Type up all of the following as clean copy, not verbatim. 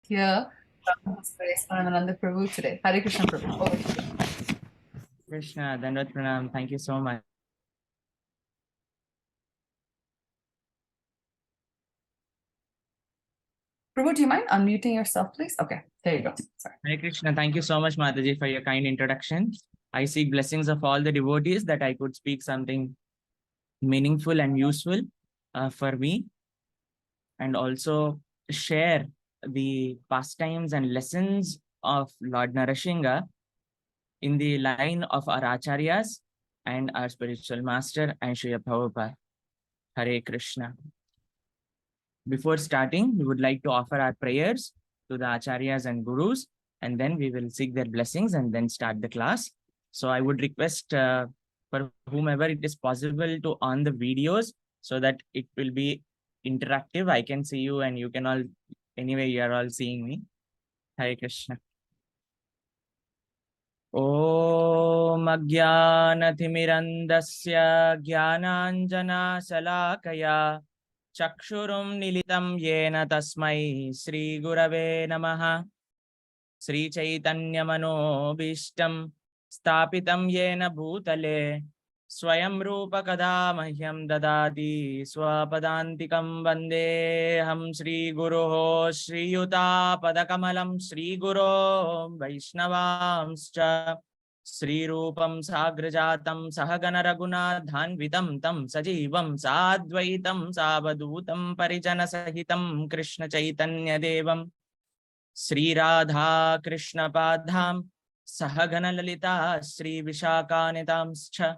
hear from His Grace Pranavananda Prabhu today. Hare Krishna Prabhu. Over to you. Krishna, Dandavat Pranam. Thank you so much. Prabhu, do you mind unmuting yourself, please? Okay, there you go. Sorry. Hare Krishna, thank you so much, Mataji, for your kind introduction. I seek blessings of all the devotees that I could speak something meaningful and useful for me, and also share the pastimes and lessons of Lord Narasimha in the line of our acharyas and our spiritual master and Shriya Prabhupada. Hare Krishna. Before starting, we would like to offer our prayers to the acharyas and gurus, and then we will seek their blessings and then start the class. So I would request for whomever it is possible to on the videos so that it will be interactive. I can see you and you can all, anyway, you are all seeing me. Hare Krishna. Om Ajnanathimirantasya Jnananjana Salakaya Chakshurum Nilitam Yena Tasmai Sri Gurave Namaha Sri Chaitanya Manobishtam Stapitam Yena Bhutale Swayam Rupa Kada Mahyam Dadati Swapadantikam Vandeham Sri Guruho Sri Yuta Padakamalam Sri Guru Vaishnavamscha Sri Rupam Sagrajatam Sahagana Raghunathanvitam Tam Sajivam Sadvaitam Savadutam Parijana Sahitam Krishna Chaitanya Devam Sri Radha Krishna Padham Sahagana Lalita Sri Vishakanitamscha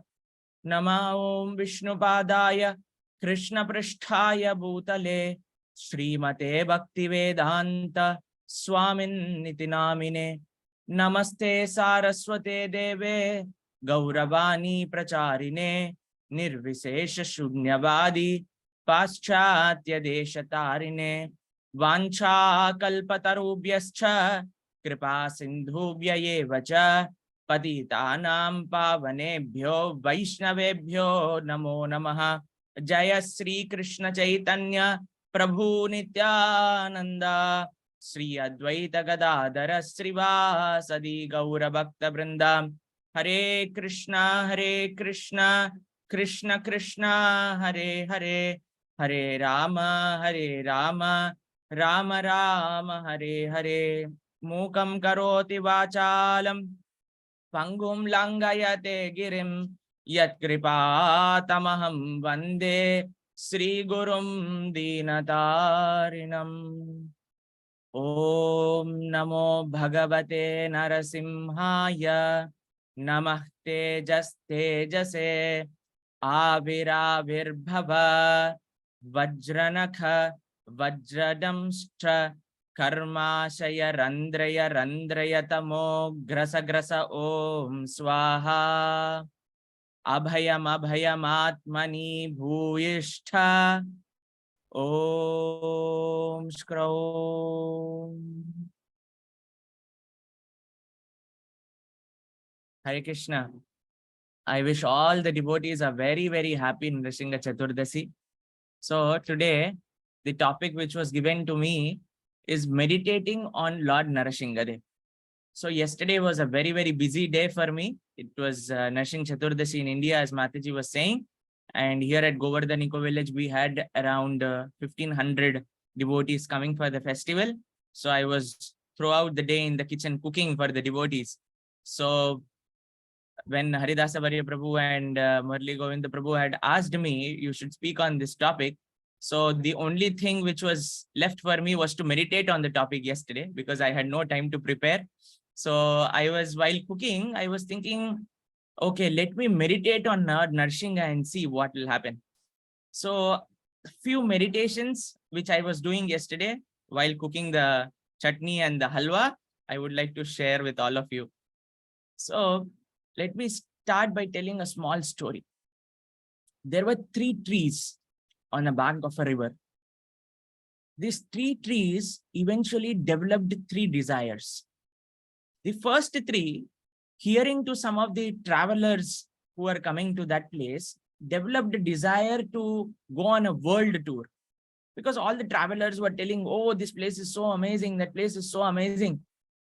Nama Om Vishnu Padaya Krishna Prishthaya Bhutale Srimate Bhakti Vedanta Swamin Nitinamine Namaste Saraswate Deve Gauravani Pracharine Nirvisesha Shunyavadi Paschatya Deshatarine Vancha Kalpatarubhyascha Kripa Sindhubhya Yevacha Patitanam Pavanebhyo Vaishnavebhyo Namo Namaha Jaya Sri Krishna Chaitanya Prabhu Nityananda Sri Advaita Gadadhara Srivasadi Gaura Bhakta Vrindam Hare Krishna Krishna Krishna Hare Hare Hare Rama Rama Rama Hare Hare Mukam Karoti Vachalam Pangum Langayate Girim Yat Kripatamaham Vande Sri Gurum Dinatarinam Om Namo Bhagavate Narasimhaya Namah Tejase Aviravirbhava Vajranakha Vajradamstra Karmashaya Randrayatamo Grasa Om Swaha Abhayam Atmani Bhuyishtha Om Shkrom. Hare Krishna. I wish all the devotees are very, very happy in Narasimha Chaturdasi. So today, the topic which was given to me is meditating on Lord Narasimha Dev. So yesterday was a very, very busy day for me. It was Narasimha Chaturdasi in India, as Mataji was saying. And here at Govardhan Eco Village, we had around 1,500 devotees coming for the festival. So I was throughout the day in the kitchen cooking for the devotees. So when Haridasa Varya Prabhu and Murli Govinda Prabhu had asked me, you should speak on this topic. So the only thing which was left for me was to meditate on the topic yesterday because I had no time to prepare. So while cooking, I was thinking, okay, let me meditate on Narasimha and see what will happen. So a few meditations which I was doing yesterday while cooking the chutney and the halwa, I would like to share with all of you. So let me start by telling a small story. There were 3 trees on a bank of a river. These 3 trees eventually developed 3 desires. The first 3, hearing to some of the travelers who are coming to that place, developed a desire to go on a world tour. because all the travelers were telling, oh, this place is so amazing, that place is so amazing.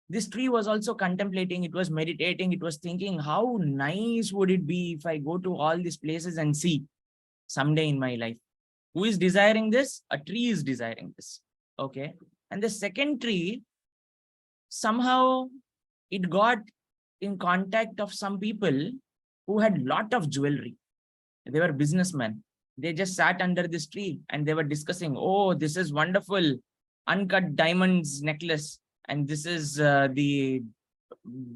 This tree was also contemplating, it was meditating, it was thinking, how nice would it be if I go to all these places and see someday in my life. Who is desiring this? A tree is desiring this. Okay. And the second tree, somehow it got in contact of some people who had lot of jewelry. They were businessmen. They just sat under this tree and they were discussing, oh, this is wonderful, uncut diamonds necklace. And this is the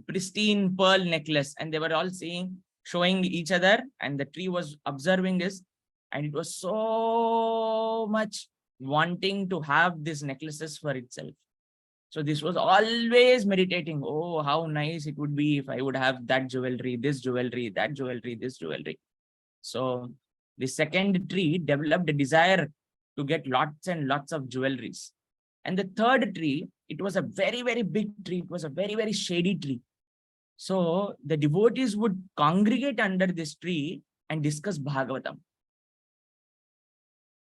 pristine pearl necklace. And they were all showing each other, and the tree was observing this. And it was so much wanting to have these necklaces for itself. So this was always meditating. Oh, how nice it would be if I would have that jewelry, this jewelry, that jewelry, this jewelry. So the second tree developed a desire to get lots and lots of jewelries. And the third tree, it was a very, very big tree. It was a very, very shady tree. So the devotees would congregate under this tree and discuss Bhagavatam.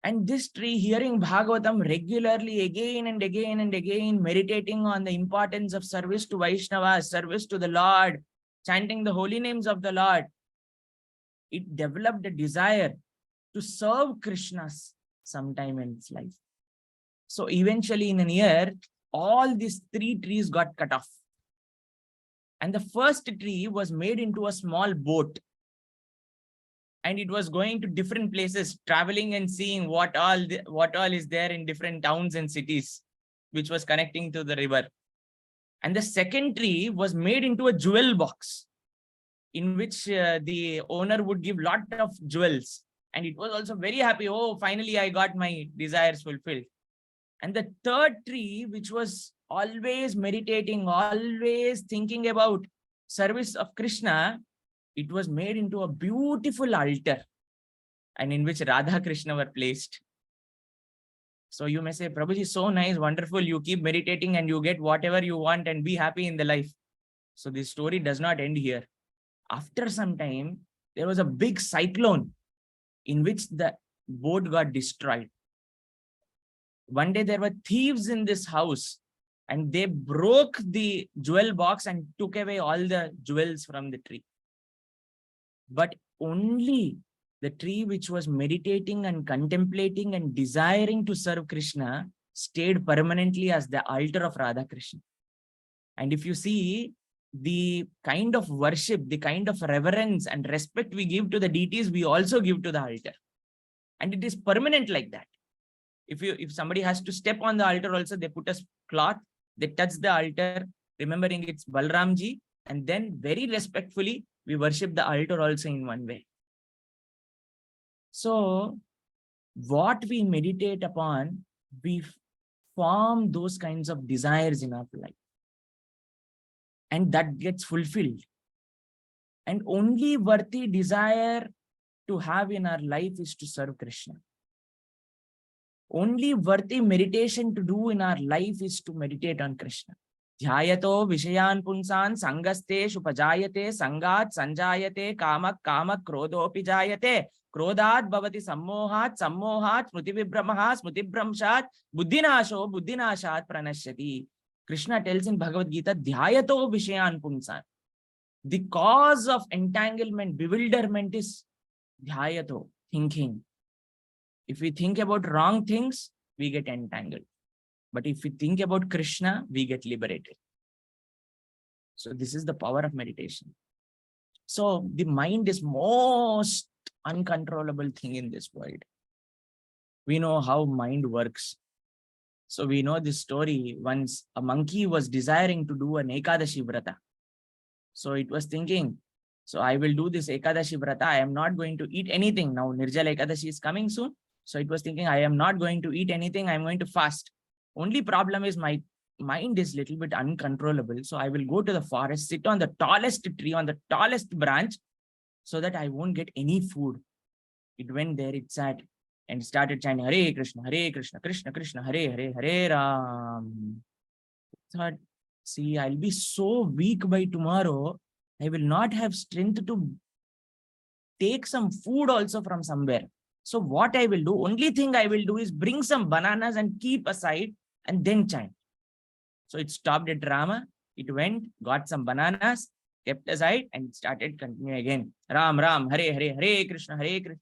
And this tree, hearing Bhagavatam regularly again and again and again, meditating on the importance of service to Vaishnavas, service to the Lord, chanting the holy names of the Lord, it developed a desire to serve Krishna sometime in its life. So eventually in a year, all these three trees got cut off. And the first tree was made into a small boat. And it was going to different places, traveling and seeing what all is there in different towns and cities, which was connecting to the river. And the second tree was made into a jewel box, in which the owner would give lot of jewels. And it was also very happy. Oh, finally, I got my desires fulfilled. And the third tree, which was always meditating, always thinking about service of Krishna, it was made into a beautiful altar, and in which Radha Krishna were placed. So you may say, Prabhuji, so nice, wonderful. You keep meditating and you get whatever you want and be happy in the life. So this story does not end here. After some time, there was a big cyclone in which the boat got destroyed. One day there were thieves in this house and they broke the jewel box and took away all the jewels from the tree. But only the tree which was meditating and contemplating and desiring to serve Krishna stayed permanently as the altar of Radha Krishna. And if you see the kind of worship, the kind of reverence and respect we give to the deities, we also give to the altar. And it is permanent like that. If somebody has to step on the altar also, they put a cloth, they touch the altar, remembering it's Balramji, and then very respectfully, we worship the altar also in one way. So what we meditate upon, we form those kinds of desires in our life. And that gets fulfilled. And only worthy desire to have in our life is to serve Krishna. Only worthy meditation to do in our life is to meditate on Krishna. Dhyayato vishayan punsan sangaste shupajayate sangat sanjayate kamak kamak krodhopi jayate krodhat bhavati sammohat sammohat smrutibhibramaha smrutibramshat buddhinasho buddhinashat pranashyati. Krishna tells in Bhagavad Gita, Dhyayato vishayan punsan. The cause of entanglement, bewilderment is Dhyayato, thinking. If we think about wrong things, we get entangled. But if we think about Krishna, we get liberated. So this is the power of meditation. So the mind is most uncontrollable thing in this world. We know how mind works. So we know this story. Once a monkey was desiring to do an Ekadashi Vrata. So it was thinking, so I will do this Ekadashi Vrata. I am not going to eat anything. Now Nirjala Ekadashi is coming soon. So it was thinking, I am not going to eat anything. I am going to fast. Only problem is my mind is little bit uncontrollable. So I will go to the forest, sit on the tallest tree, on the tallest branch, so that I won't get any food. It went there, it sat and started chanting Hare Krishna, Krishna Krishna, Hare Hare, Hare Ram. Thought, see, I'll be so weak by tomorrow. I will not have strength to take some food also from somewhere. So what I will do, only thing I will do is bring some bananas and keep aside and then chant. So it stopped at Rama. It went, got some bananas, kept aside, and started continuing again. Ram, Ram, Hare, Hare, Hare Krishna, Hare Krishna.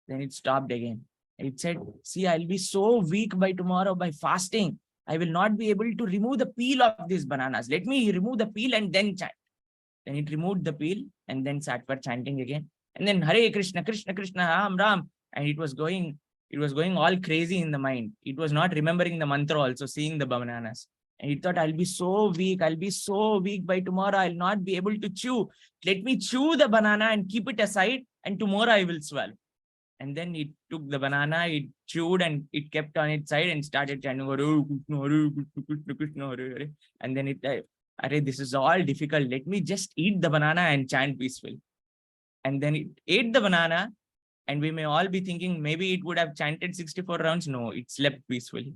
Then it stopped again. It said, see, I'll be so weak by tomorrow by fasting. I will not be able to remove the peel of these bananas. Let me remove the peel and then chant. Then it removed the peel and then sat for chanting again. And then Hare Krishna, Krishna, Krishna, Ram, Ram. And it was going all crazy in the mind. It was not remembering the mantra also, seeing the bananas. And he thought, I'll be so weak by tomorrow. I'll not be able to chew. Let me chew the banana and keep it aside. And tomorrow I will swallow. And then it took the banana, it chewed and it kept on its side and started chanting, Hare Krishna, Hare Krishna, Krishna Krishna, Hare Hare. And then it, this is all difficult. Let me just eat the banana and chant peacefully. And then it ate the banana, and we may all be thinking maybe it would have chanted 64 rounds. No, it slept peacefully.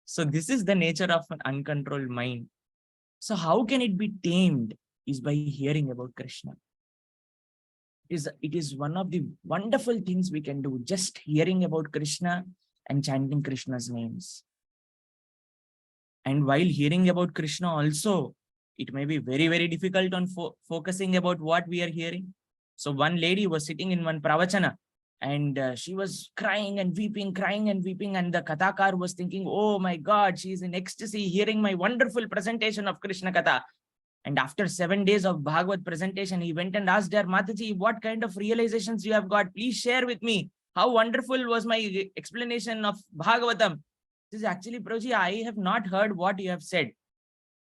So this is the nature of an uncontrolled mind. So how can it be tamed? Is by hearing about Krishna. It is one of the wonderful things we can do, just hearing about Krishna and chanting Krishna's names. And while hearing about Krishna also, it may be very, very difficult on focusing about what we are hearing. So one lady was sitting in one pravachana, and she was crying and weeping, and the kathakar was thinking, oh my God, she is in ecstasy hearing my wonderful presentation of Krishna Katha. And after 7 days of Bhagavad presentation, he went and asked her, Mataji, what kind of realizations you have got? Please share with me. How wonderful was my explanation of Bhagavatam? This is actually, Prabhuji, I have not heard what you have said.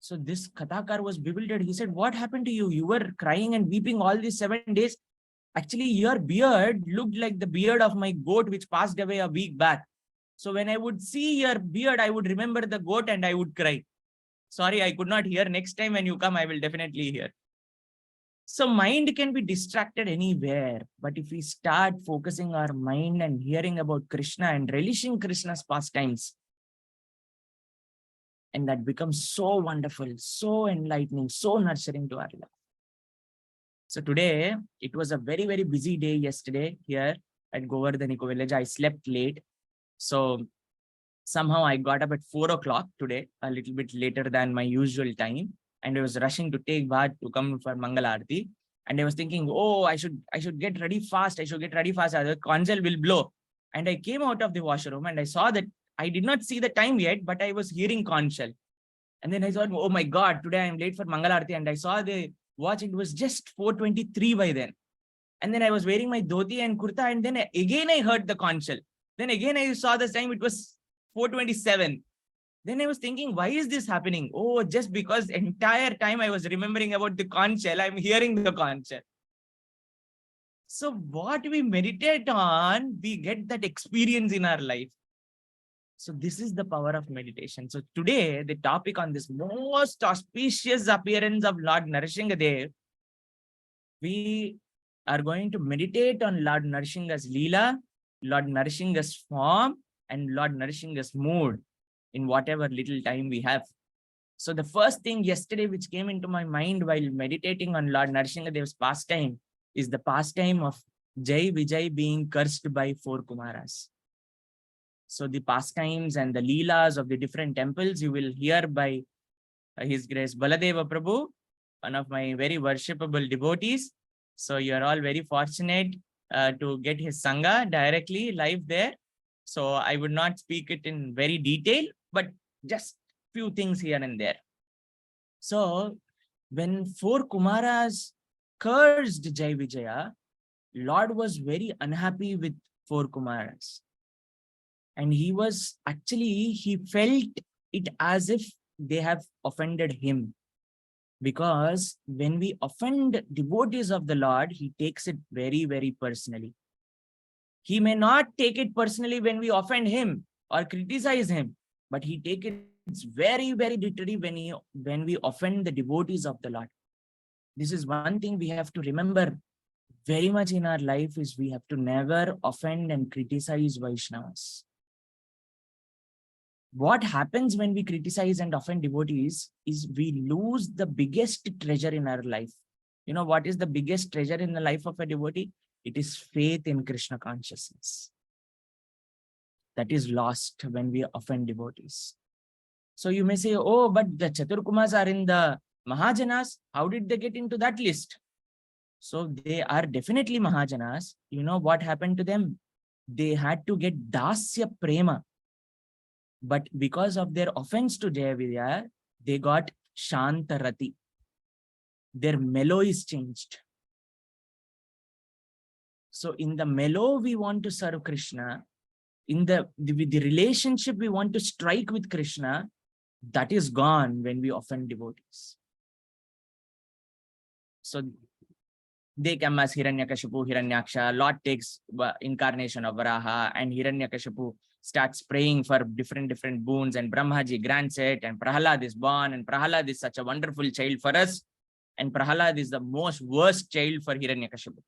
So this Kathakar was bewildered. He said, what happened to you? You were crying and weeping all these 7 days. Actually, your beard looked like the beard of my goat, which passed away a week back. So when I would see your beard, I would remember the goat and I would cry. Sorry, I could not hear. Next time when you come, I will definitely hear. So mind can be distracted anywhere. But if we start focusing our mind and hearing about Krishna and relishing Krishna's pastimes, and that becomes so wonderful, so enlightening, so nurturing to our life. So today, it was a very, very busy day yesterday here at Govardhaniko village. I slept late. So somehow I got up at 4 o'clock today, a little bit later than my usual time. And I was rushing to take bath to come for Mangala Aarti. And I was thinking, oh, I should get ready fast. The conch will blow. And I came out of the washroom and I saw that I did not see the time yet, but I was hearing conch. And then I thought, oh my God, today I am late for Mangala Aarti. And I saw the watch, it was just 4:23 by then. And then I was wearing my dhoti and kurta. And then again I heard the conch. Then again I saw the time, it was 4:27. Then I was thinking, why is this happening? Oh, just because entire time I was remembering about the conch shell, I'm hearing the conch shell. So what we meditate on, we get that experience in our life. So this is the power of meditation. So today, the topic on this most auspicious appearance of Lord Narasimha, we are going to meditate on Lord Narasimha's Leela, Lord Narasimha's form, and Lord Narasimha's mood in whatever little time we have. So the first thing yesterday which came into my mind while meditating on Lord Narasimha Dev's pastime is the pastime of Jai Vijay being cursed by 4 Kumaras. So the pastimes and the leelas of the different temples you will hear by His Grace Baladeva Prabhu, one of my very worshipable devotees. So you are all very fortunate to get his Sangha directly live there. So I would not speak it in very detail, but just few things here and there. So when 4 Kumaras cursed Jai Vijaya, Lord was very unhappy with 4 Kumaras. And he felt it as if they have offended him. Because when we offend devotees of the Lord, he takes it very, very personally. He may not take it personally when we offend him or criticize him, but he takes it very, very literally when we offend the devotees of the Lord. This is one thing we have to remember very much in our life, is we have to never offend and criticize Vaishnavas. What happens when we criticize and offend devotees is we lose the biggest treasure in our life. You know what is the biggest treasure in the life of a devotee? It is faith in Krishna consciousness. that is lost when we offend devotees. So you may say, oh, but the Chaturkumas are in the Mahajanas. How did they get into that list? So they are definitely Mahajanas. You know what happened to them? They had to get Dasya Prema. But because of their offense to Jayavirya, they got Shantarati. Their mellow is changed. So in the mellow, we want to serve Krishna. In the relationship we want to strike with Krishna, that is gone when we offend devotees. So they come as Hiranyakashipu, Hiranyaksha. Lord takes incarnation of Varaha, and Hiranyakashipu starts praying for different boons, and Brahmaji grants it, and Prahlad is born, and Prahlad is such a wonderful child for us, and Prahlad is the most worst child for Hiranyakashipu.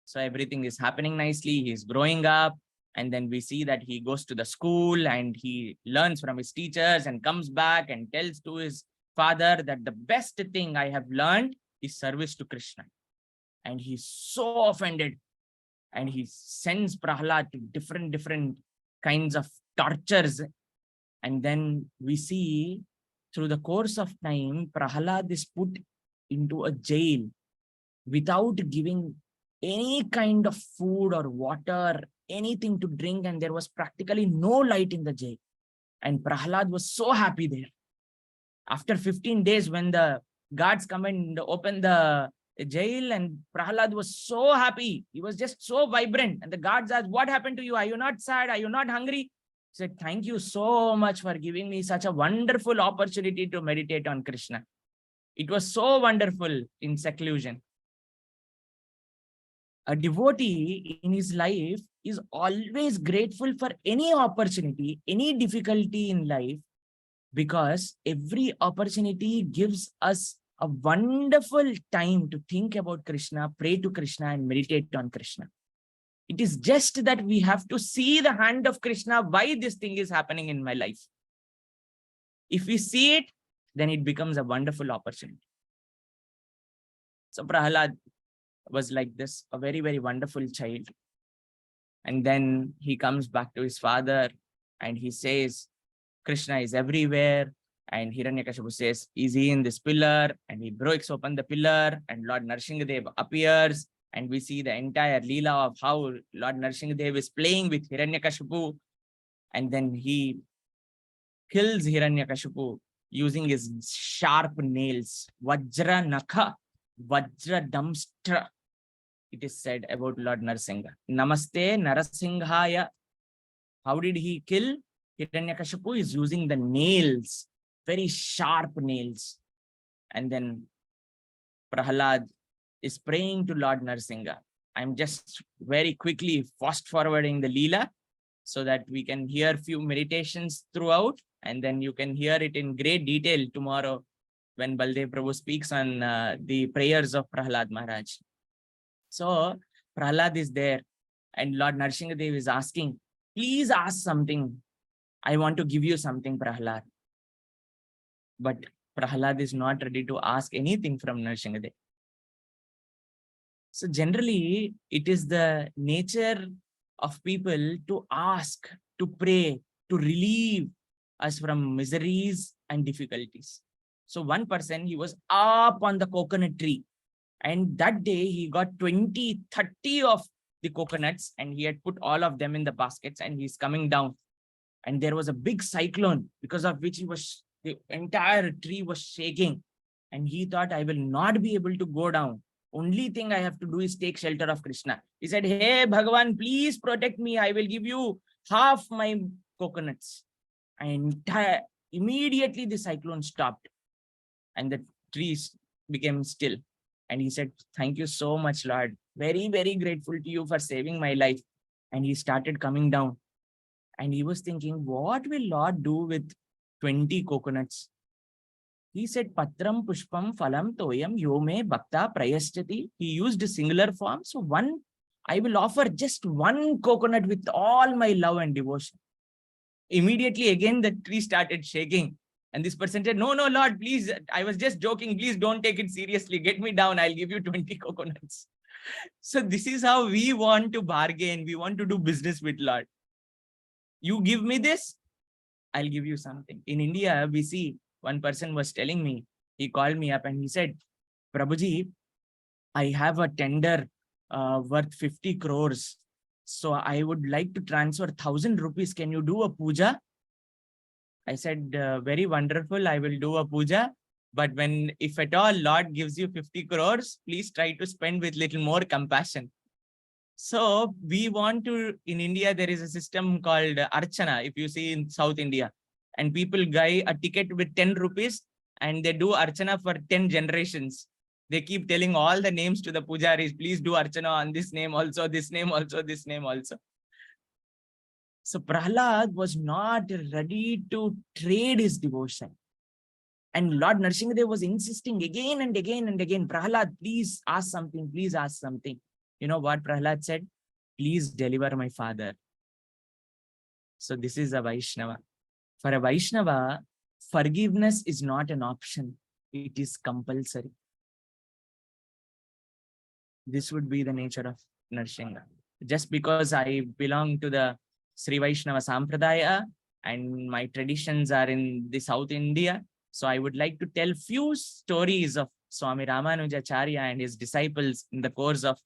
So everything is happening nicely. He's growing up. And then we see that he goes to the school and he learns from his teachers and comes back and tells to his father that the best thing I have learned is service to Krishna. And he's so offended. And he sends Prahlad to different kinds of tortures. And then we see through the course of time, Prahlad is put into a jail without giving any kind of food or water, anything to drink, and there was practically no light in the jail. And Prahlad was so happy there. After 15 days, when the guards come and open the jail, and Prahlad was so happy. He was just so vibrant. And the guards asked, what happened to you? Are you not sad? Are you not hungry? He said, thank you so much for giving me such a wonderful opportunity to meditate on Krishna. It was so wonderful in seclusion. A devotee in his life is always grateful for any opportunity, any difficulty in life, because every opportunity gives us a wonderful time to think about Krishna, pray to Krishna, and meditate on Krishna. It is just that we have to see the hand of Krishna, why this thing is happening in my life. If we see it, then it becomes a wonderful opportunity. So Prahlad was like this, a very wonderful child. And then he comes back to his father and he says, Krishna is everywhere. And Hiranyakashipu says, is he in this pillar? And he breaks open the pillar and Lord Narasimha appears. And we see the entire Leela of how Lord Narasimha is playing with Hiranyakashipu. And then he kills Hiranyakashipu using his sharp nails. Vajra Nakha, Vajra Damstra. It is said about Lord Narasimha. Namaste Narasimhaya. How did he kill Hiranyakashipu? Is using the nails, very sharp nails. And then Prahlad is praying to Lord Narasimha. I'm just very quickly fast forwarding the Leela so that we can hear few meditations throughout, and then you can hear it in great detail tomorrow when Baldev Prabhu speaks on the prayers of Prahlad Maharaj. So Prahlad is there and Lord Narasimha is asking, please ask something. I want to give you something, Prahlad. But Prahlad is not ready to ask anything from Narasimha. So generally, it is the nature of people to ask, to pray, to relieve us from miseries and difficulties. So one person, he was up on the coconut tree. And that day he got 20, 30 of the coconuts and he had put all of them in the baskets and he's coming down. And there was a big cyclone because of which the entire tree was shaking. And he thought, I will not be able to go down. Only thing I have to do is take shelter of Krishna. He said, hey, Bhagavan, please protect me. I will give you half my coconuts. And immediately the cyclone stopped and the trees became still. And he said, thank you so much, Lord. Very grateful to you for saving my life. And he started coming down. And he was thinking, what will Lord do with 20 coconuts? He said, Patram Pushpam Phalam Toyam Yome Bhakta Prayasthati. He used a singular form. So I will offer just one coconut with all my love and devotion. Immediately again, the tree started shaking. And this person said, no, Lord, please, I was just joking. Please don't take it seriously. Get me down. I'll give you 20 coconuts. So this is how we want to bargain. We want to do business with Lord. You give me this, I'll give you something. In India, we see one person was telling me, he called me up and he said, Prabhuji, I have a tender worth 50 crores. So I would like to transfer 1,000 rupees. Can you do a puja? I said, very wonderful. I will do a puja. But if at all Lord gives you 50 crores, please try to spend with little more compassion. So we want to, in India, there is a system called Archana, if you see in South India, and people buy a ticket with 10 rupees and they do Archana for 10 generations. They keep telling all the names to the pujaris, please do Archana on this name also, this name also, this name also. So Prahlad was not ready to trade his devotion. And Lord Narasimha was insisting again and again and again, Prahlad, please ask something, please ask something. You know what Prahlad said? Please deliver my father. So this is a Vaishnava. For a Vaishnava, forgiveness is not an option. It is compulsory. This would be the nature of Narasimha. Just because I belong to the Sri Vaishnava Sampradaya and my traditions are in the South India, so I would like to tell few stories of Swami Ramanujacharya and his disciples in the course of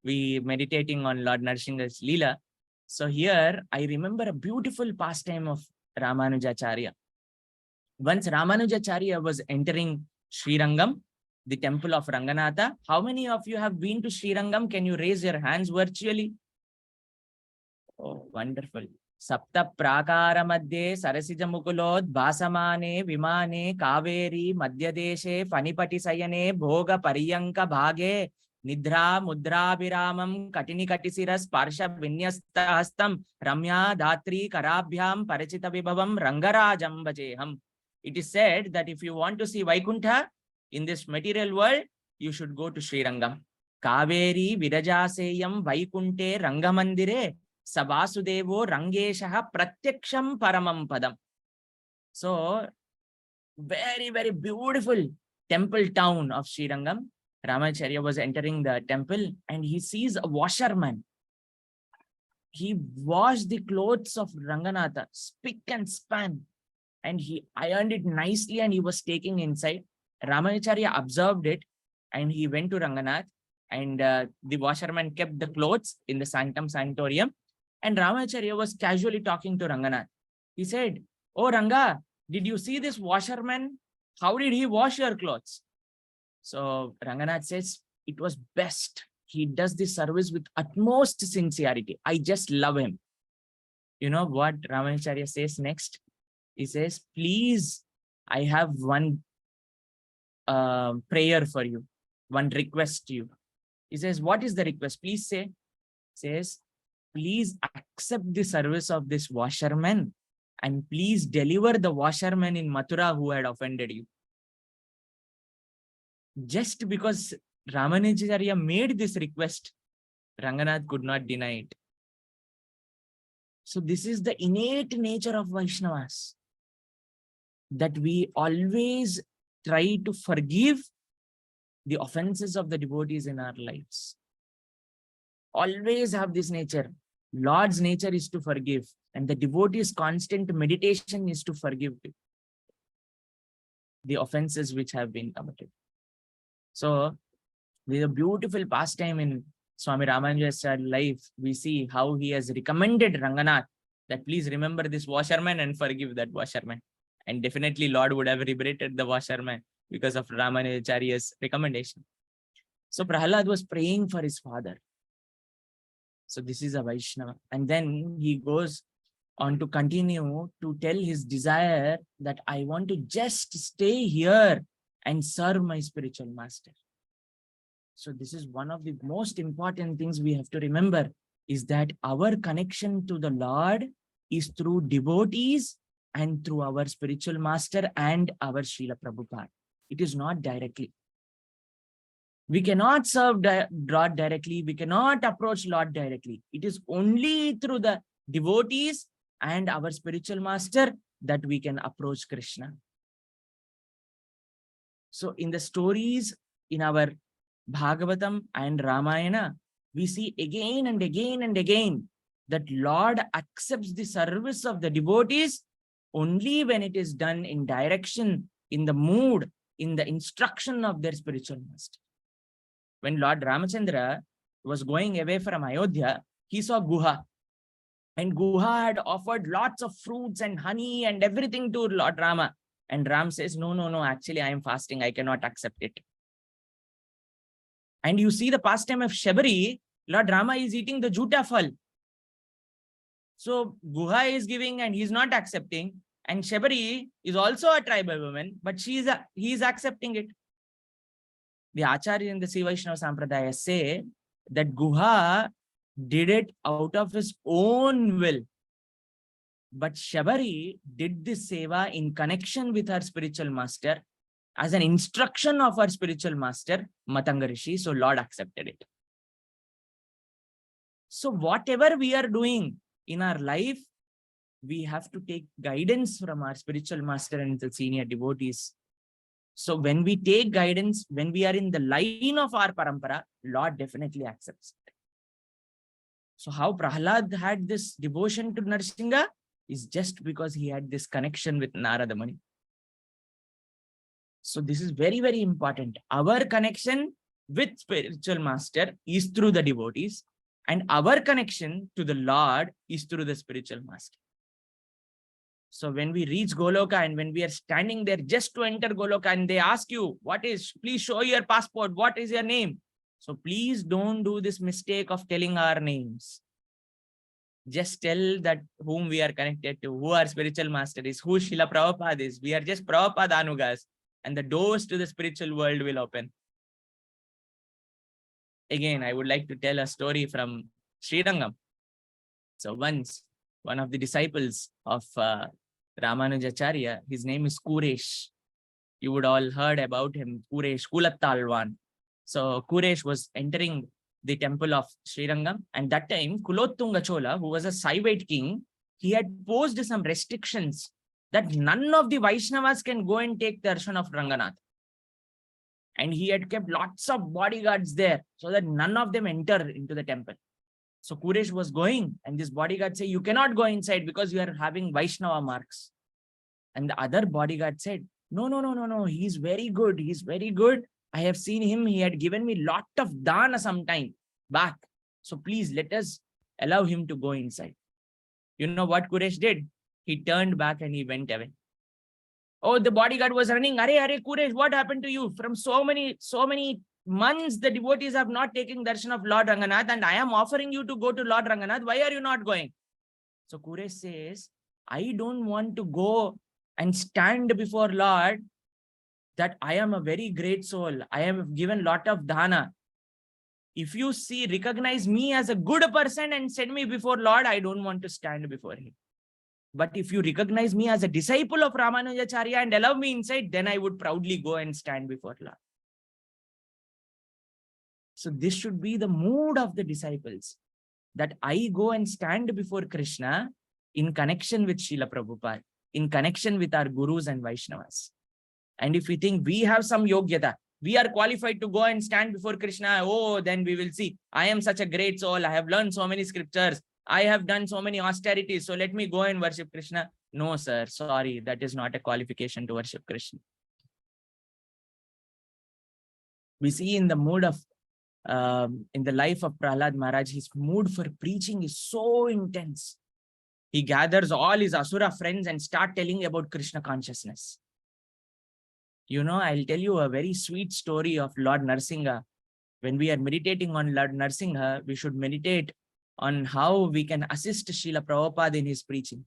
we meditating on Lord Narasimha's Leela. So here I remember a beautiful pastime of Ramanujacharya. Once Ramanujacharya was entering Srirangam, the temple of Ranganatha. How many of you have been to Srirangam? Can you raise your hands virtually? Oh, wonderful. Sapta prakara madhye sarasija mukulod basamane vimane kaveri madhyadeshe fanipati sayane bhoga pariyanka bhage nidra mudra viramam katini katisira sparsha vinyasta hastam ramya datri karabhyam parachita vibhavam rangarajam bhajeham. It is said that if you want to see Vaikuntha in this material world, you should go to Srirangam. Kaveri virajaseyam Vaikunte rangamandire Sabasudevo Rangeshaha Pratyaksham Paramam Padam. So, very, very beautiful temple town of Srirangam. Ramacharya was entering the temple and he sees a washerman. He washed the clothes of Ranganatha, spick and span, and he ironed it nicely and he was taking inside. Ramacharya observed it and he went to Ranganath and the washerman kept the clothes in the sanctum sanctorium. And Ramacharya was casually talking to Ranganath. He said, "Oh Ranga, did you see this washerman? How did he wash your clothes?" So Ranganath says, "It was best. He does this service with utmost sincerity. I just love him." You know what Ramacharya says next? He says, "Please, I have one prayer for you, one request to you." He says, "What is the request? Please say." He says, "Please accept the service of this washerman and please deliver the washerman in Mathura who had offended you." Just because Ramanujacharya made this request, Ranganath could not deny it. So this is the innate nature of Vaishnavas, that we always try to forgive the offenses of the devotees in our lives. Always have this nature. Lord's nature is to forgive, and the devotee's constant meditation is to forgive the offenses which have been committed. So there's a beautiful pastime in Swami Ramanuja's life. We see how he has recommended Ranganath that please remember this washerman and forgive that washerman. And definitely Lord would have liberated the washerman because of Ramanujacharya's recommendation. So Prahlad was praying for his father. So this is a Vaishnava. And then he goes on to continue to tell his desire that I want to just stay here and serve my spiritual master. So this is one of the most important things we have to remember, is that our connection to the Lord is through devotees and through our spiritual master and our Srila Prabhupada. It is not directly. We cannot serve Lord directly. We cannot approach Lord directly. It is only through the devotees and our spiritual master that we can approach Krishna. So in the stories in our Bhagavatam and Ramayana, we see again and again and again that Lord accepts the service of the devotees only when it is done in direction, in the mood, in the instruction of their spiritual master. When Lord Ramachandra was going away from Ayodhya, he saw Guha. And Guha had offered lots of fruits and honey and everything to Lord Rama. And Ram says, no, no, no, actually I am fasting. I cannot accept it. And you see the pastime of Shabari, Lord Rama is eating the Juta Phal. So Guha is giving and he's not accepting. And Shabari is also a tribal woman, but he is accepting it. The Acharya in the Sri Vaishnava Sampradaya say that Guha did it out of his own will. But Shabari did this seva in connection with her spiritual master as an instruction of her spiritual master, Matanga Rishi. So Lord accepted it. So whatever we are doing in our life, we have to take guidance from our spiritual master and the senior devotees. So when we take guidance, when we are in the line of our parampara, Lord definitely accepts it. So how Prahlad had this devotion to Narasimha is just because he had this connection with Narada Muni. So this is very, very important. Our connection with spiritual master is through the devotees, and our connection to the Lord is through the spiritual master. So when we reach Goloka and when we are standing there just to enter Goloka and they ask you, please show your passport, what is your name? So please don't do this mistake of telling our names. Just tell that whom we are connected to, who our spiritual master is, who Srila Prabhupada is. We are just Prabhupada Anugas, and the doors to the spiritual world will open. Again, I would like to tell a story from Srirangam. So once, one of the disciples of Ramanujacharya, his name is Kuresh. You would all heard about him, Kuresh, Kulattalwan. So Kuresh was entering the temple of Srirangam, and that time Kulottunga Chola, who was a Saivite king, he had posed some restrictions that none of the Vaishnavas can go and take darshan of Ranganath. And he had kept lots of bodyguards there so that none of them enter into the temple. So Kuresh was going, and this bodyguard said, you cannot go inside because you are having Vaishnava marks. And the other bodyguard said, no, he's very good. He's very good. I have seen him. He had given me lot of dana some time back. So please let us allow him to go inside. You know what Kuresh did? He turned back and he went away. Oh, the bodyguard was running. Are Kuresh, what happened to you? From so many months, the devotees have not taken darshan of Lord Ranganath, and I am offering you to go to Lord Ranganath. Why are you not going? So Kuresh says, I don't want to go and stand before Lord that I am a very great soul. I have given lot of dana. If you recognize me as a good person and send me before Lord, I don't want to stand before him. But if you recognize me as a disciple of Ramanujacharya and allow me inside, then I would proudly go and stand before Lord. So this should be the mood of the disciples, that I go and stand before Krishna in connection with Srila Prabhupada, in connection with our gurus and Vaishnavas. And if we think we have some yogyata, we are qualified to go and stand before Krishna, oh, then we will see, I am such a great soul, I have learned so many scriptures, I have done so many austerities, so let me go and worship Krishna. No, sir, sorry, that is not a qualification to worship Krishna. We see in the mood of, in the life of Prahlad Maharaj, his mood for preaching is so intense. He gathers all his Asura friends and start telling about Krishna consciousness. You know, I'll tell you a very sweet story of Lord Narasimha. When we are meditating on Lord Narasimha, we should meditate on how we can assist Srila Prabhupada in his preaching.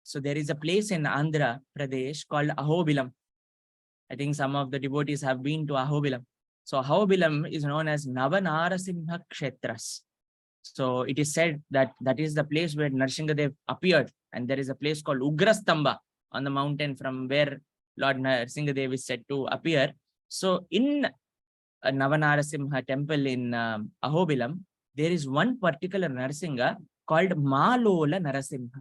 So there is a place in Andhra Pradesh called Ahobilam. I think some of the devotees have been to Ahobilam. So Ahobilam is known as Narasimha Chaturdasi. So it is said that that is the place where Narasimha appeared, and there is a place called Ugrastamba on the mountain from where Lord Narasimha is said to appear. So in a Narasimha temple in Ahobilam, there is one particular Narasimha called Malola Narasimha.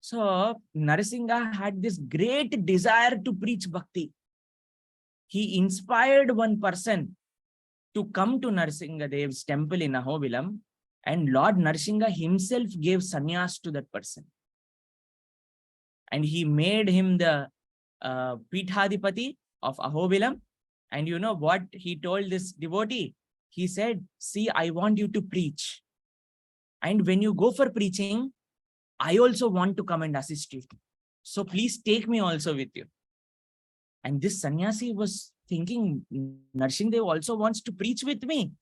So Narasimha had this great desire to preach bhakti. He inspired one person to come to Narasimha Dev's temple in Ahobilam, and Lord Narasimha himself gave sannyas to that person. And he made him the Pithadipati of Ahobilam. And you know what he told this devotee? He said, see, I want you to preach. And when you go for preaching, I also want to come and assist you. So please take me also with you. And this sannyasi was thinking, Narasimha Dev also wants to preach with me.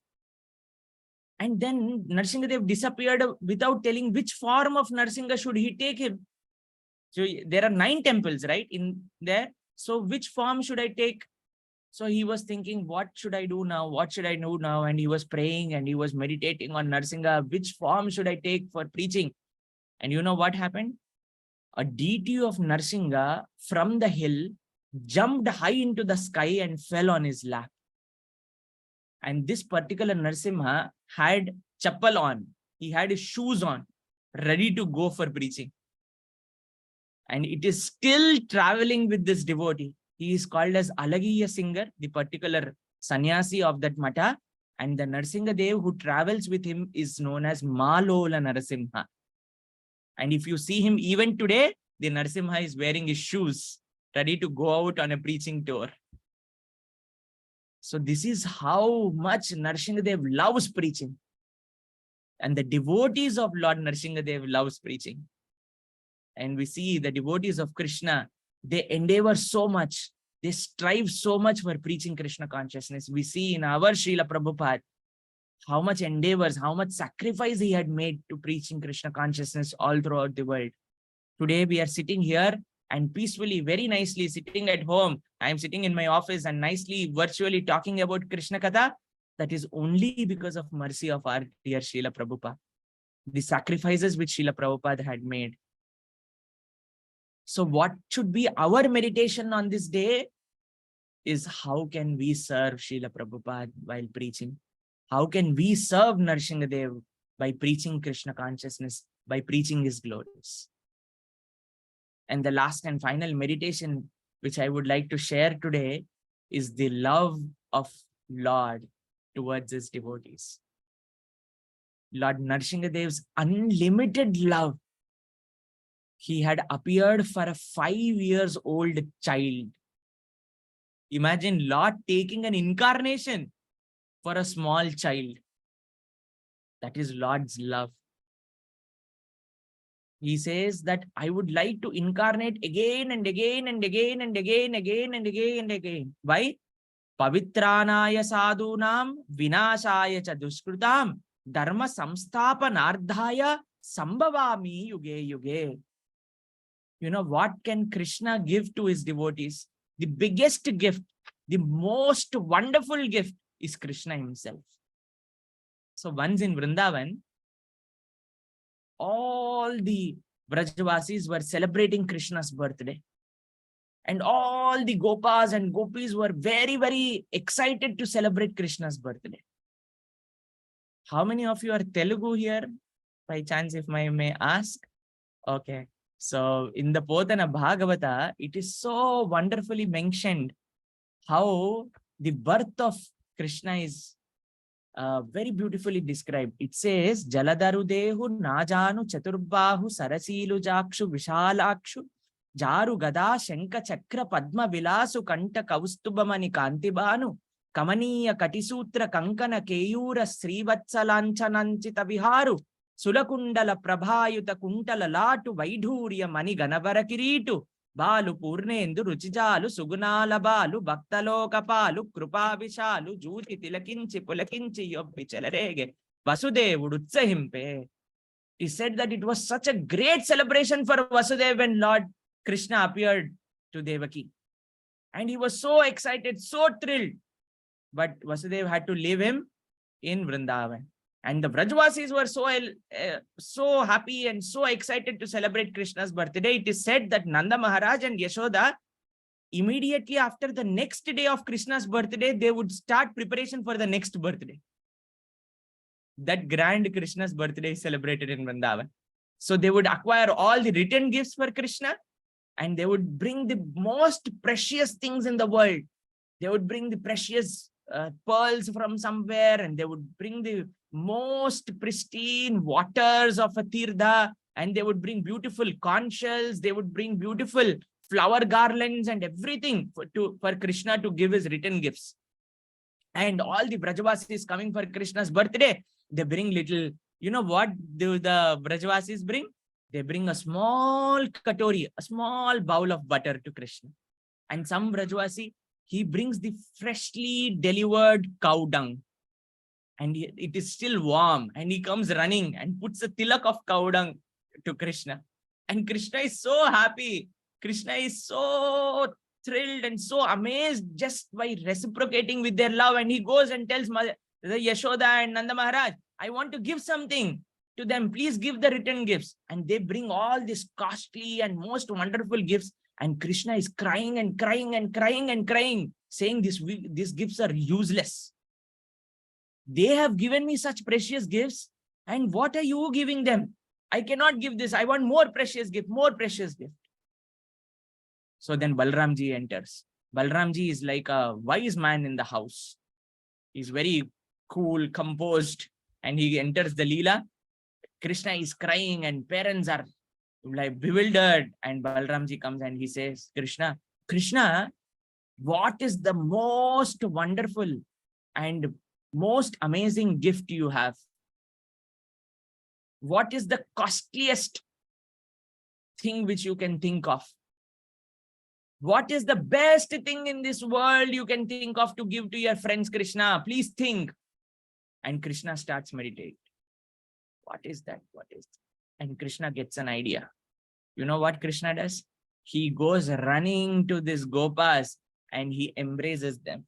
And then Narasimha Dev disappeared without telling which form of Narasimha should he take him. So there are 9 temples, right, in there. So which form should I take? So he was thinking, what should I do now? What should I do now? And he was praying and he was meditating on Narasimha. Which form should I take for preaching? And you know what happened? A deity of Narasimha from the hill jumped high into the sky and fell on his lap. And this particular Narasimha had chappal on. He had his shoes on, ready to go for preaching. And it is still traveling with this devotee. He is called as Alagiya Singer, the particular sannyasi of that mata. And the Narasimha Dev who travels with him is known as Malola Narasimha. And if you see him even today, the Narasimha is wearing his shoes, ready to go out on a preaching tour. So this is how much Narasimha Dev loves preaching. And the devotees of Lord Narasimha Dev loves preaching. And we see the devotees of Krishna, they endeavor so much. They strive so much for preaching Krishna consciousness. We see in our Srila Prabhupada, how much endeavors, how much sacrifice he had made to preaching Krishna consciousness all throughout the world. Today we are sitting here and peacefully, very nicely sitting at home. I am sitting in my office and nicely virtually talking about Krishna Katha. That is only because of mercy of our dear Srila Prabhupada. The sacrifices which Srila Prabhupada had made. So what should be our meditation on this day is how can we serve Srila Prabhupada while preaching? How can we serve Narasimha Dev by preaching Krishna consciousness, by preaching his glories? And the last and final meditation which I would like to share today is the love of Lord towards his devotees. Lord Narasimha Dev's unlimited love. He had appeared for a 5-year-old child. Imagine Lord taking an incarnation for a small child. That is Lord's love. He says that I would like to incarnate again and again and again and again, again and again and again. Why? Pavitranaya sadhunam vinashaya cha duskrutam dharma samsthapanardhaya sambhavami yuge yuge. You know, what can Krishna give to his devotees? The biggest gift, the most wonderful gift is Krishna himself. So once in Vrindavan, all the Brajavasis were celebrating Krishna's birthday. And all the Gopas and Gopis were very, very excited to celebrate Krishna's birthday. How many of you are Telugu here? By chance, if I may ask. Okay. So in the Potana Bhagavata, it is so wonderfully mentioned how the birth of Krishna is very beautifully described. It says, Jaladaru Dehu Najanu Chaturbahu Sarasilu Jakshu Vishalakshu Jaru Gada Shanka Chakra Padma Vilasu Kanta Kaustubamani Kantibanu Kamaniya Katisutra Kankana Keyura Srivatsalanchananchita Viharu Sulakundala Prabhayuta Kuntala Latu Vaidhurya Mani Ganavara Kiritu Balu Purnendu Ruchijalu Sugunala Balu Bhaktaloka Palu Krupa Vishalu Juti Tilakinchi Pulakinchi Yobbi Chelarege Vasudevudu Utsahimpe. He said that it was such a great celebration for Vasudeva when Lord Krishna appeared to Devaki. And he was so excited, so thrilled. But Vasudeva had to leave him in Vrindavan. And the Brajavasis were so happy and so excited to celebrate Krishna's birthday. It is said that Nanda Maharaj and Yashoda, immediately after the next day of Krishna's birthday, they would start preparation for the next birthday. That grand Krishna's birthday is celebrated in Vrindavan. So they would acquire all the written gifts for Krishna and they would bring the most precious things in the world. They would bring the precious pearls from somewhere, and they would bring the most pristine waters of a tirtha, and they would bring beautiful conch shells, they would bring beautiful flower garlands and everything for Krishna to give his written gifts. And all the Brajavasis coming for Krishna's birthday, they bring little, you know what do the Brajavasis bring? They bring a small katori, a small bowl of butter to Krishna. And some Brajavasi, he brings the freshly delivered cow dung. And it is still warm. And he comes running and puts a tilak of cow dung to Krishna. And Krishna is so happy. Krishna is so thrilled and so amazed just by reciprocating with their love. And he goes and tells Mother Yashoda and Nanda Maharaj, I want to give something to them. Please give the written gifts. And they bring all these costly and most wonderful gifts. And Krishna is crying and crying and crying and crying, saying these gifts are useless. They have given me such precious gifts. And what are you giving them? I cannot give this. I want more precious gift, more precious gift. So then Balramji enters. Balramji is like a wise man in the house. He's very cool, composed, and he enters the Leela. Krishna is crying and parents are like bewildered. And Balramji comes and he says, Krishna, what is the most wonderful and most amazing gift you have? What is the costliest thing which you can think of? What is the best thing in this world you can think of to give to your friends, Krishna? Please think. And Krishna starts meditating. What is that? What is that? And Krishna gets an idea. You know what Krishna does? He goes running to this Gopas and he embraces them.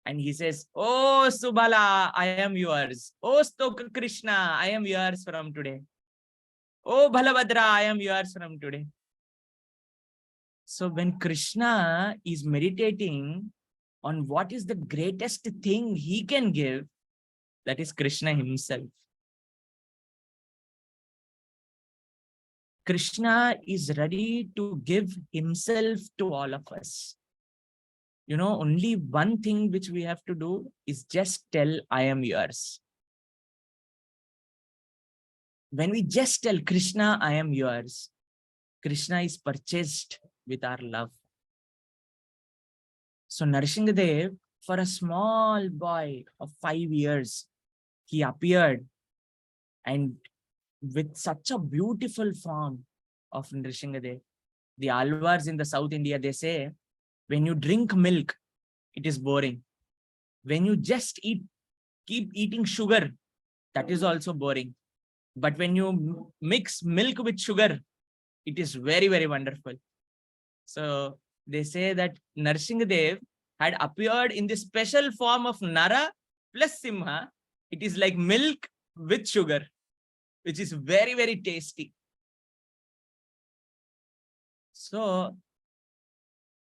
And he says, Oh, Subala, I am yours. Oh, Stoka Krishna, I am yours from today. Oh, Balabhadra, I am yours from today. So when Krishna is meditating on what is the greatest thing he can give, that is Krishna himself. Krishna is ready to give himself to all of us. You know, only one thing which we have to do is just tell, I am yours. When we just tell Krishna, I am yours, Krishna is purchased with our love. So Narasimhadev, for a small boy of 5 years, he appeared, and with such a beautiful form of Narasimhadev. The Alvars in the South India, they say, when you drink milk, it is boring. When you just keep eating sugar, that is also boring. But when you mix milk with sugar, it is very, very wonderful. So they say that Narasimhadev had appeared in the special form of Nara plus Simha. It is like milk with sugar, which is very, very tasty. So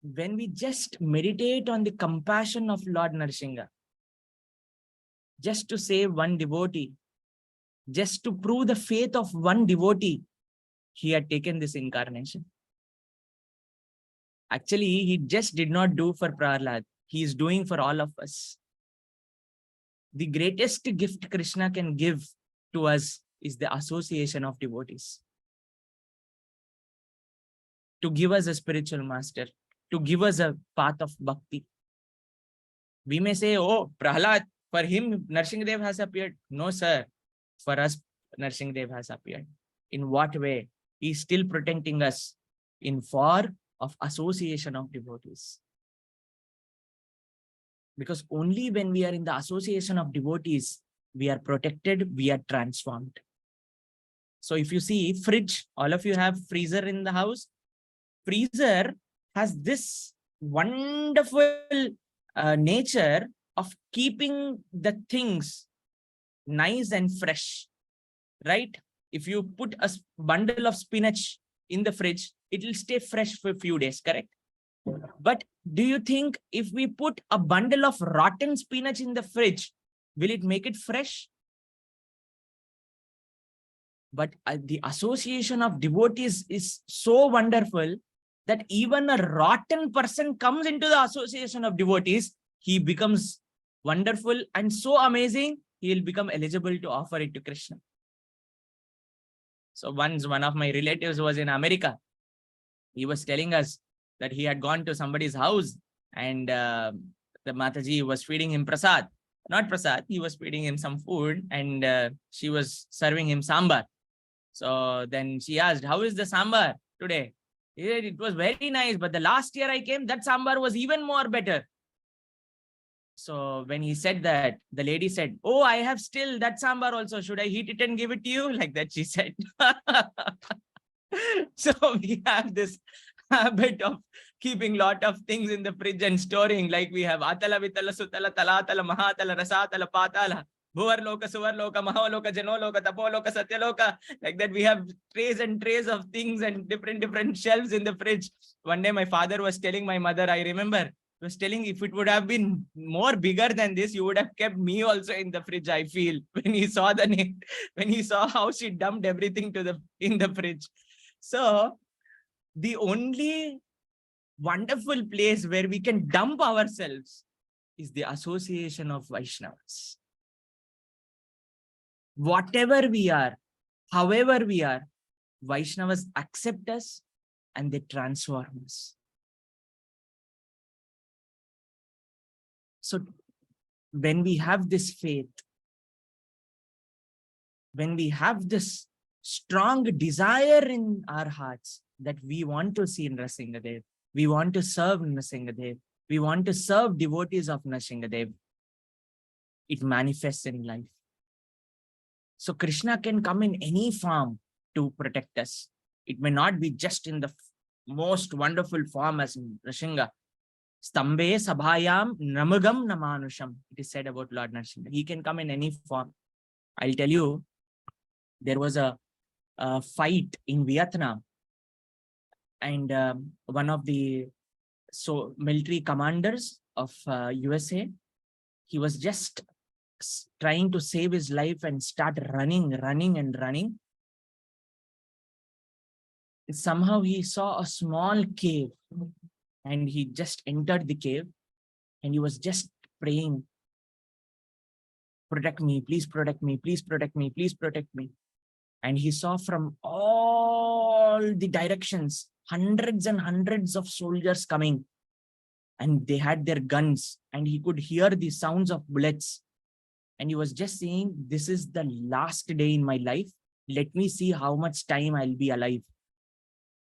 when we just meditate on the compassion of Lord Narasimha, just to save one devotee, just to prove the faith of one devotee, he had taken this incarnation. Actually, he just did not do for Prahlad. He is doing for all of us. The greatest gift Krishna can give to us is the association of devotees. To give us a spiritual master, to give us a path of bhakti. We may say, oh, Prahlad, for him, Narasimhadev has appeared. No, sir. For us, Narasimhadev has appeared. In what way? He is still protecting us in form of association of devotees. Because only when we are in the association of devotees, we are protected, we are transformed. So if you see fridge, all of you have freezer in the house. Freezer has this wonderful nature of keeping the things nice and fresh, right? If you put a bundle of spinach in the fridge, it will stay fresh for a few days, correct? But do you think if we put a bundle of rotten spinach in the fridge, will it make it fresh? But the association of devotees is so wonderful that even a rotten person comes into the association of devotees, he becomes wonderful and so amazing, he will become eligible to offer it to Krishna. So once one of my relatives was in America. He was telling us that he had gone to somebody's house and the Mataji was feeding him prasad. Not prasad, he was feeding him some food and she was serving him sambar. So then she asked, how is the sambar today? He said, it was very nice, but the last year I came, that sambar was even more better. So when he said that, the lady said, oh, I have still that sambar also. Should I heat it and give it to you? Like that, she said. So we have this habit of keeping lot of things in the fridge and storing, like we have Atala, Vitala, Sutala, Talatala, Mahatala, Rasatala, Patala, Bhuvarloka, Suvarloka, Mahaloka, Janoloka, Tapoloka, Satyaloka. Like that, we have trays and trays of things and different shelves in the fridge. One day my father was telling my mother, I remember, was telling if it would have been more bigger than this, you would have kept me also in the fridge, I feel, when he saw the name, when he saw how she dumped everything in the fridge. So the only wonderful place where we can dump ourselves is the association of Vaishnavas. Whatever we are, however we are, Vaishnavas accept us and they transform us. So when we have this faith, when we have this strong desire in our hearts that we want to see Narasimha, we want to serve Narasimha, we want to serve devotees of Narasimha, it manifests in life. So Krishna can come in any form to protect us. It may not be just in the most wonderful form as Narasimha. Stambe sabhayam namugam namanusham. It is said about Lord Narasimha. He can come in any form. I'll tell you, there was a fight in Vietnam, and one of the military commanders of USA, he was just trying to save his life and start running. Somehow he saw a small cave and he just entered the cave and he was just praying, protect me, please protect me, please protect me, please protect me. And he saw from all the directions, hundreds and hundreds of soldiers coming, and they had their guns and he could hear the sounds of bullets. And he was just saying, this is the last day in my life. Let me see how much time I'll be alive.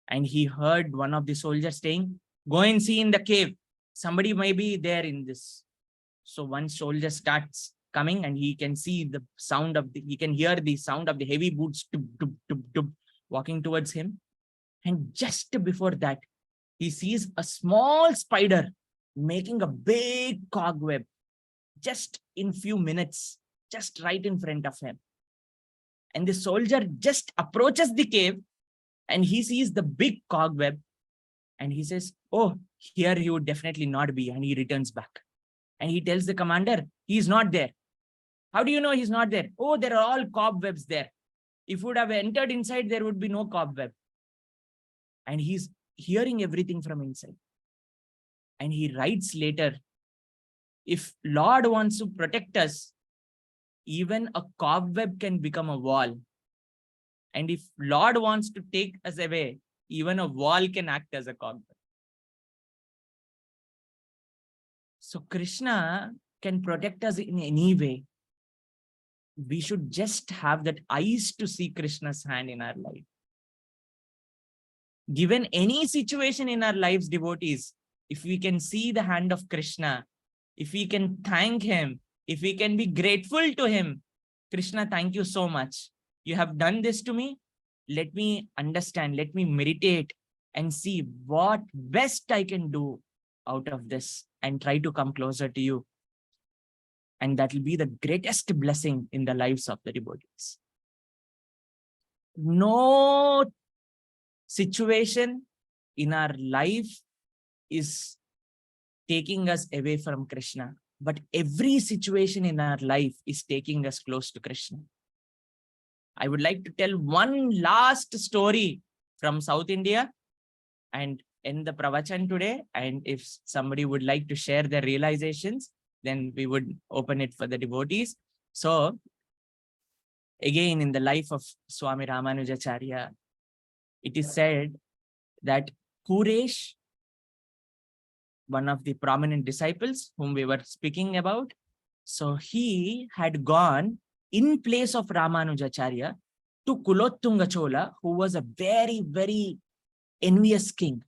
And he heard one of the soldiers saying, go and see in the cave. Somebody may be there in this. So one soldier starts coming and he can see the sound of he can hear the sound of the heavy boots walking towards him. And just before that, he sees a small spider making a big cobweb just in few minutes, just right in front of him. And the soldier just approaches the cave and he sees the big cobweb and he says, oh, here he would definitely not be. And he returns back. And he tells the commander, he's not there. How do you know he's not there? Oh, there are all cobwebs there. If you would have entered inside, there would be no cobweb. And he's hearing everything from inside. And he writes later, if Lord wants to protect us, even a cobweb can become a wall. And if Lord wants to take us away, even a wall can act as a cobweb. So Krishna can protect us in any way. We should just have that eyes to see Krishna's hand in our life. Given any situation in our lives, devotees, if we can see the hand of Krishna, if we can thank him, if we can be grateful to him, Krishna, thank you so much. You have done this to me. Let me understand, let me meditate and see what best I can do out of this and try to come closer to you. And that will be the greatest blessing in the lives of the devotees. No situation in our life is taking us away from Krishna, but every situation in our life is taking us close to Krishna. I would like to tell one last story from South India, and end the pravachan today. And if somebody would like to share their realizations, then we would open it for the devotees. So again, in the life of Swami Ramanujacharya, it is said that Kuresh, one of the prominent disciples whom we were speaking about, so he had gone in place of Ramanujacharya to Kulottunga Chola, who was a very, very envious king.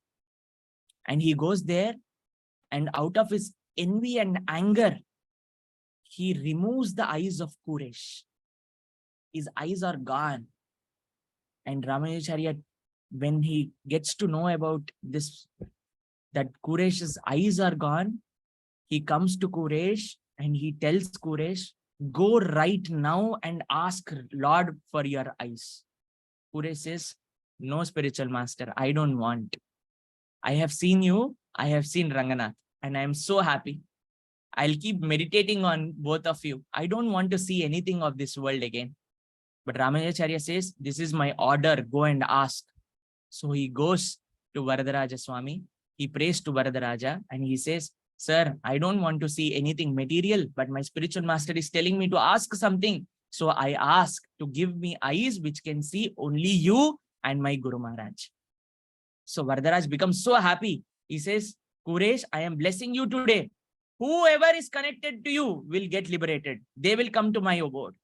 And he goes there, and out of his envy and anger, he removes the eyes of Kuresh. His eyes are gone. And Ramanujacharya, when he gets to know about this, that Kuresh's eyes are gone, he comes to Kuresh and he tells Kuresh, go right now and ask Lord for your eyes. Kuresh says, no, spiritual master, I don't want. I have seen you, I have seen Ranganath, and I am so happy. I'll keep meditating on both of you. I don't want to see anything of this world again. But Ramanujacharya says, this is my order, go and ask. So he goes to Varadaraja Swami, he prays to Varadaraja and he says, sir, I don't want to see anything material, but my spiritual master is telling me to ask something. So I ask to give me eyes which can see only you and my Guru Maharaj. So Varadaraj becomes so happy. He says, Kuresh, I am blessing you today. Whoever is connected to you will get liberated. They will come to my abode.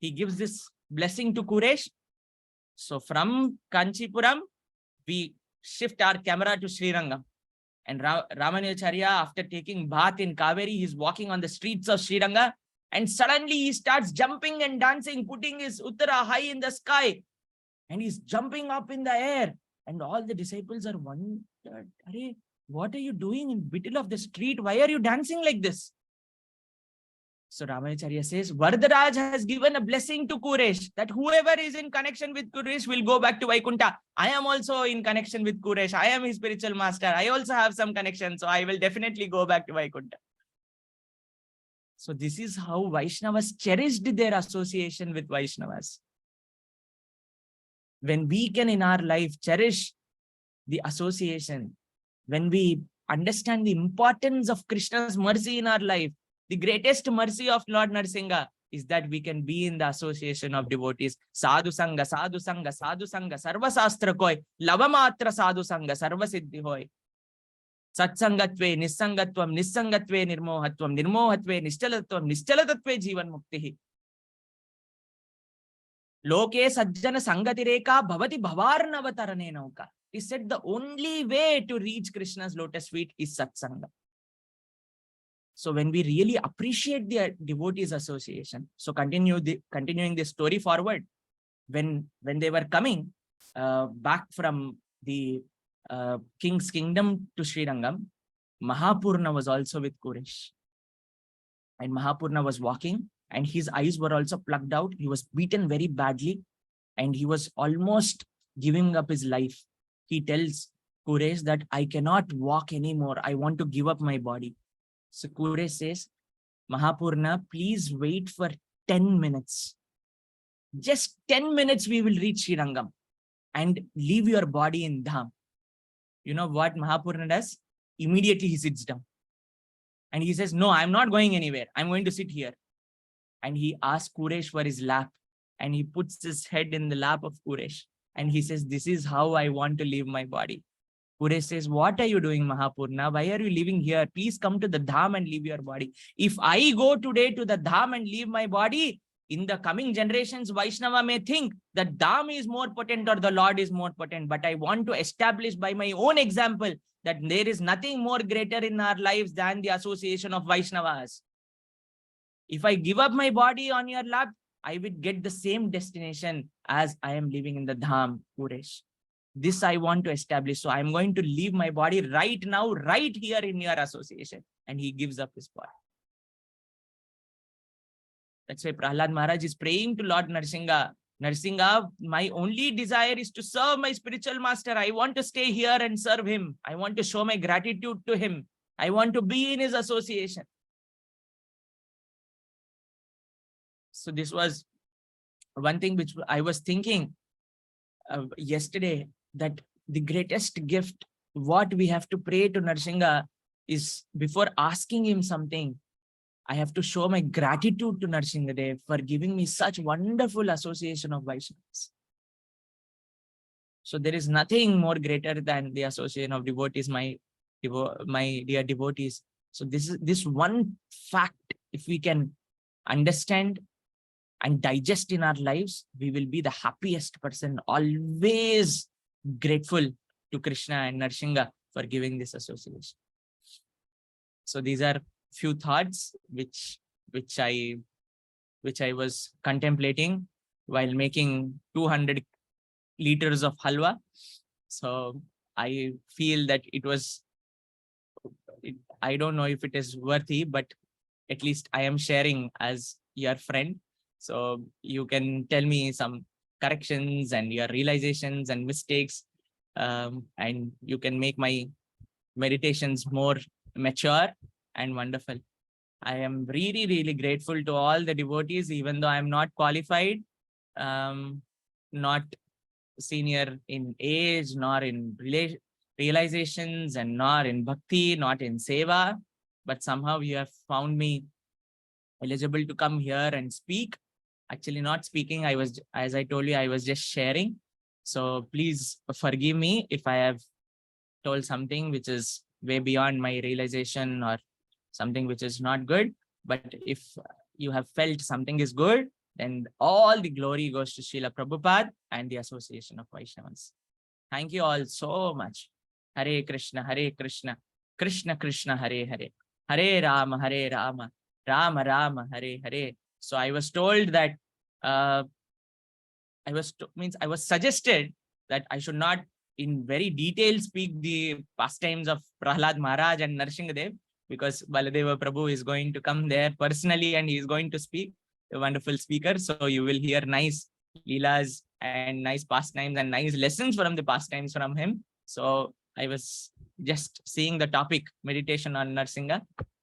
He gives this blessing to Kuresh. So from Kanchipuram, we shift our camera to Srirangam. And Ramanujacharya, after taking bath in Kaveri, he's walking on the streets of Sriranga. And suddenly he starts jumping and dancing, putting his uttara high in the sky. And he's jumping up in the air. And all the disciples are wondering, what are you doing in the middle of the street? Why are you dancing like this? So Ramanujacharya says, Varadaraj has given a blessing to Kuresh that whoever is in connection with Kuresh will go back to Vaikuntha. I am also in connection with Kuresh. I am his spiritual master. I also have some connection. So I will definitely go back to Vaikuntha. So this is how Vaishnavas cherished their association with Vaishnavas. When we can in our life cherish the association, when we understand the importance of Krishna's mercy in our life, the greatest mercy of Lord Narasimha is that we can be in the association of devotees. Sadhu Sangha, Sadhu Sangha, Sadhu Sangha, Sarva Sastra Koi, Lavamatra Sadhu Sangha, Sarva Siddhi Hoy. Satsangatve, Nissangatvam, Nissangatve, Nirmohatvam, Nirmohatve, Nishchalatvam, Nischalatatve, Jivan Muktihi. Loke Sajjana Sangatireka Bhavati Bhavarnavatarane Nauka. He said the only way to reach Krishna's lotus feet is Satsanga. So when we really appreciate the devotees association, so continuing this story forward, when they were coming back from the king's kingdom to Srirangam, Mahapurna was also with Kuresh. And Mahapurna was walking and his eyes were also plucked out. He was beaten very badly and he was almost giving up his life. He tells Kuresh that I cannot walk anymore. I want to give up my body. So Kuresh says, Mahapurna, please wait for 10 minutes. Just 10 minutes we will reach Srirangam and leave your body in Dham. You know what Mahapurna does? Immediately he sits down. And he says, no, I'm not going anywhere. I'm going to sit here. And he asks Kuresh for his lap. And he puts his head in the lap of Kuresh. And he says, this is how I want to leave my body. Kuresh says, what are you doing, Mahapurna? Why are you living here? Please come to the Dham and leave your body. If I go today to the Dham and leave my body, in the coming generations, Vaishnava may think that Dham is more potent or the Lord is more potent. But I want to establish by my own example that there is nothing more greater in our lives than the association of Vaishnavas. If I give up my body on your lap, I will get the same destination as I am living in the Dham, Kuresh. This I want to establish. So I'm going to leave my body right now, right here in your association. And he gives up his body. That's why Prahlad Maharaj is praying to Lord Narasimha. Narasimha, my only desire is to serve my spiritual master. I want to stay here and serve him. I want to show my gratitude to him. I want to be in his association. So this was one thing which I was thinking yesterday, that the greatest gift what we have to pray to Narasimha is, before asking him something, I have to show my gratitude to Narasimha Dev for giving me such wonderful association of Vaishnavas. So there is nothing more greater than the association of devotees, my dear devotees. So this one fact, if we can understand and digest in our lives, we will be the happiest person, always grateful to Krishna and Narasimha for giving this association. So these are few thoughts which I was contemplating while making 200 liters of halwa. So I feel that I don't know if it is worthy, but at least I am sharing as your friend. So you can tell me some corrections and your realizations and mistakes, and you can make my meditations more mature and wonderful. I am really, really grateful to all the devotees, even though I'm not qualified, not senior in age, nor in realizations, and nor in bhakti, not in seva, but somehow you have found me eligible to come here and speak. Actually not speaking, as I told you, I was just sharing. So please forgive me if I have told something which is way beyond my realization or something which is not good. But if you have felt something is good, then all the glory goes to Srila Prabhupada and the Association of Vaishnavas. Thank you all so much. Hare Krishna, Krishna Krishna, Hare Hare, Hare Rama, Rama Rama, Hare Hare. So I was told that I was suggested that I should not in very detail speak the pastimes of Prahlad Maharaj and Narasimha Dev, because Baladeva Prabhu is going to come there personally and he is going to speak, a wonderful speaker. So you will hear nice leelas and nice pastimes and nice lessons from the pastimes from him. So I was just seeing the topic, meditation on Narasimha.